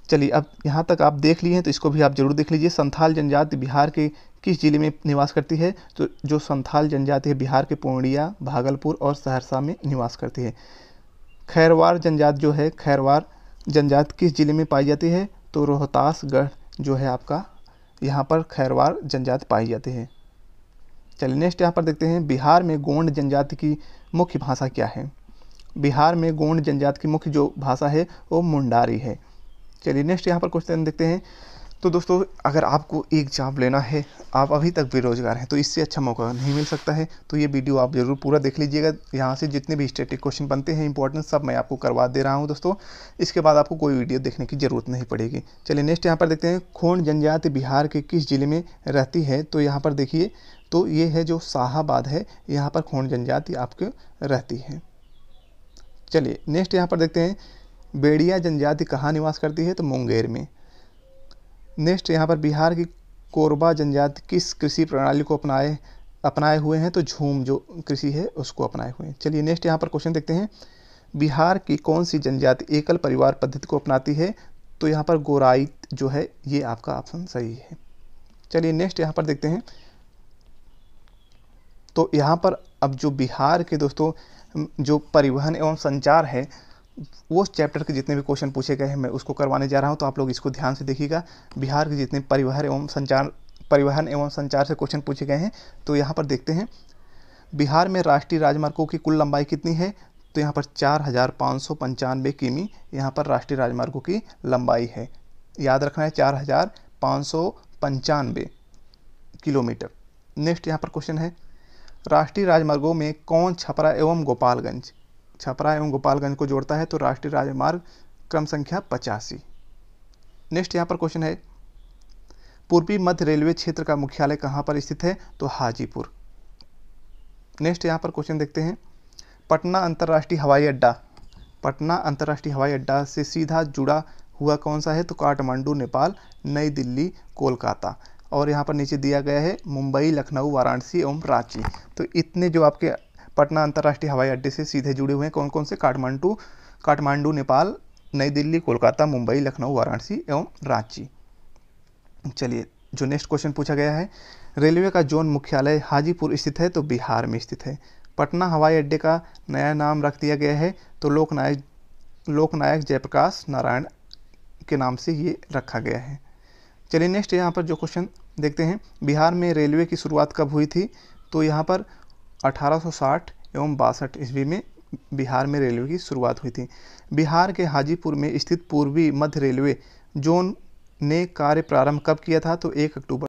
चलिए अब यहाँ तक आप देख लिए हैं तो इसको भी आप जरूर देख लीजिए। संथाल जनजाति बिहार के किस जिले में निवास करती है? तो जो संथाल जनजाति है बिहार के पूर्णिया, भागलपुर और सहरसा में निवास करती है। खैरवार जनजाति जो है, खैरवार जनजाति किस जिले में पाई जाती है? तो रोहतासगढ़ जो है आपका, यहाँ पर खैरवार जनजाति पाई जाती है। चलिए नेक्स्ट यहाँ पर देखते हैं। बिहार में गोंड जनजाति की मुख्य भाषा क्या है? बिहार में गोंड जनजाति की मुख्य जो भाषा है वो मुंडारी है। चलिए नेक्स्ट यहाँ पर क्वेश्चन देखते हैं। तो दोस्तों अगर आपको एक जॉब लेना है, आप अभी तक बेरोजगार हैं, तो इससे अच्छा मौका नहीं मिल सकता है। तो ये वीडियो आप ज़रूर पूरा देख लीजिएगा। यहाँ से जितने भी स्टैटिक क्वेश्चन बनते हैं इंपॉर्टेंट सब मैं आपको करवा दे रहा हूँ दोस्तों। इसके बाद आपको कोई वीडियो देखने की ज़रूरत नहीं पड़ेगी। चलिए नेक्स्ट यहाँ पर देखते हैं। खोंड जनजाति बिहार के किस जिले में रहती है? तो यहाँ पर देखिए, तो ये है जो शाहाबाद है, यहाँ पर खोंड जनजाति आपके रहती है। चलिए नेक्स्ट यहाँ पर देखते हैं। बेड़िया जनजाति कहाँ निवास करती है? तो मुंगेर में। नेक्स्ट यहाँ पर बिहार की कोरबा जनजाति किस कृषि प्रणाली को अपनाए हुए हैं? तो झूम जो कृषि है उसको अपनाए हुए हैं। चलिए नेक्स्ट यहाँ पर क्वेश्चन देखते हैं। बिहार की कौन सी जनजाति एकल परिवार पद्धति को अपनाती है? तो यहाँ पर गोराइत जो है ये आपका ऑप्शन सही है। चलिए नेक्स्ट यहाँ पर देखते हैं। तो यहाँ पर अब जो बिहार के दोस्तों जो परिवहन एवं संचार है वो चैप्टर के जितने भी क्वेश्चन पूछे गए हैं मैं उसको करवाने जा रहा हूं, तो आप लोग इसको ध्यान से देखिएगा। बिहार के जितने परिवहन एवं संचार से क्वेश्चन पूछे गए हैं तो यहाँ पर देखते हैं। बिहार में राष्ट्रीय राजमार्गों की कुल लंबाई कितनी है? तो यहाँ पर 4595 किमी यहाँ पर राष्ट्रीय राजमार्गों की लंबाई है। याद रखना है 4595 किलोमीटर। नेक्स्ट यहाँ पर क्वेश्चन है। राष्ट्रीय राजमार्गों में कौन छपरा एवं गोपालगंज को जोड़ता है? तो राष्ट्रीय राजमार्ग क्रम संख्या 85। नेक्स्ट यहाँ पर क्वेश्चन है। पूर्वी मध्य रेलवे क्षेत्र का मुख्यालय कहाँ पर स्थित है? तो हाजीपुर। नेक्स्ट यहाँ पर क्वेश्चन देखते हैं। पटना अंतर्राष्ट्रीय हवाई अड्डा से सीधा जुड़ा हुआ कौन सा है? तो काठमांडू नेपाल, नई दिल्ली कोलकाता, और यहाँ पर नीचे दिया गया है मुंबई, लखनऊ, वाराणसी एवं रांची। तो इतने जो आपके पटना अंतर्राष्ट्रीय हवाई अड्डे से सीधे जुड़े हुए हैं कौन कौन से? काठमांडू नेपाल, नई दिल्ली कोलकाता, मुंबई, लखनऊ, वाराणसी एवं रांची। चलिए जो नेक्स्ट क्वेश्चन पूछा गया है। रेलवे का जोन मुख्यालय हाजीपुर स्थित है, तो बिहार में स्थित है। पटना हवाई अड्डे का नया नाम रख दिया गया है, तो लोकनायक जयप्रकाश नारायण के नाम से ये रखा गया है। चलिए नेक्स्ट यहाँ पर जो क्वेश्चन देखते हैं। बिहार में रेलवे की शुरुआत कब हुई थी? तो यहाँ पर 1860 एवं 62 ईस्वी में बिहार में रेलवे की शुरुआत हुई थी। बिहार के हाजीपुर में स्थित पूर्वी मध्य रेलवे जोन ने कार्य प्रारंभ कब किया था? तो 1 अक्टूबर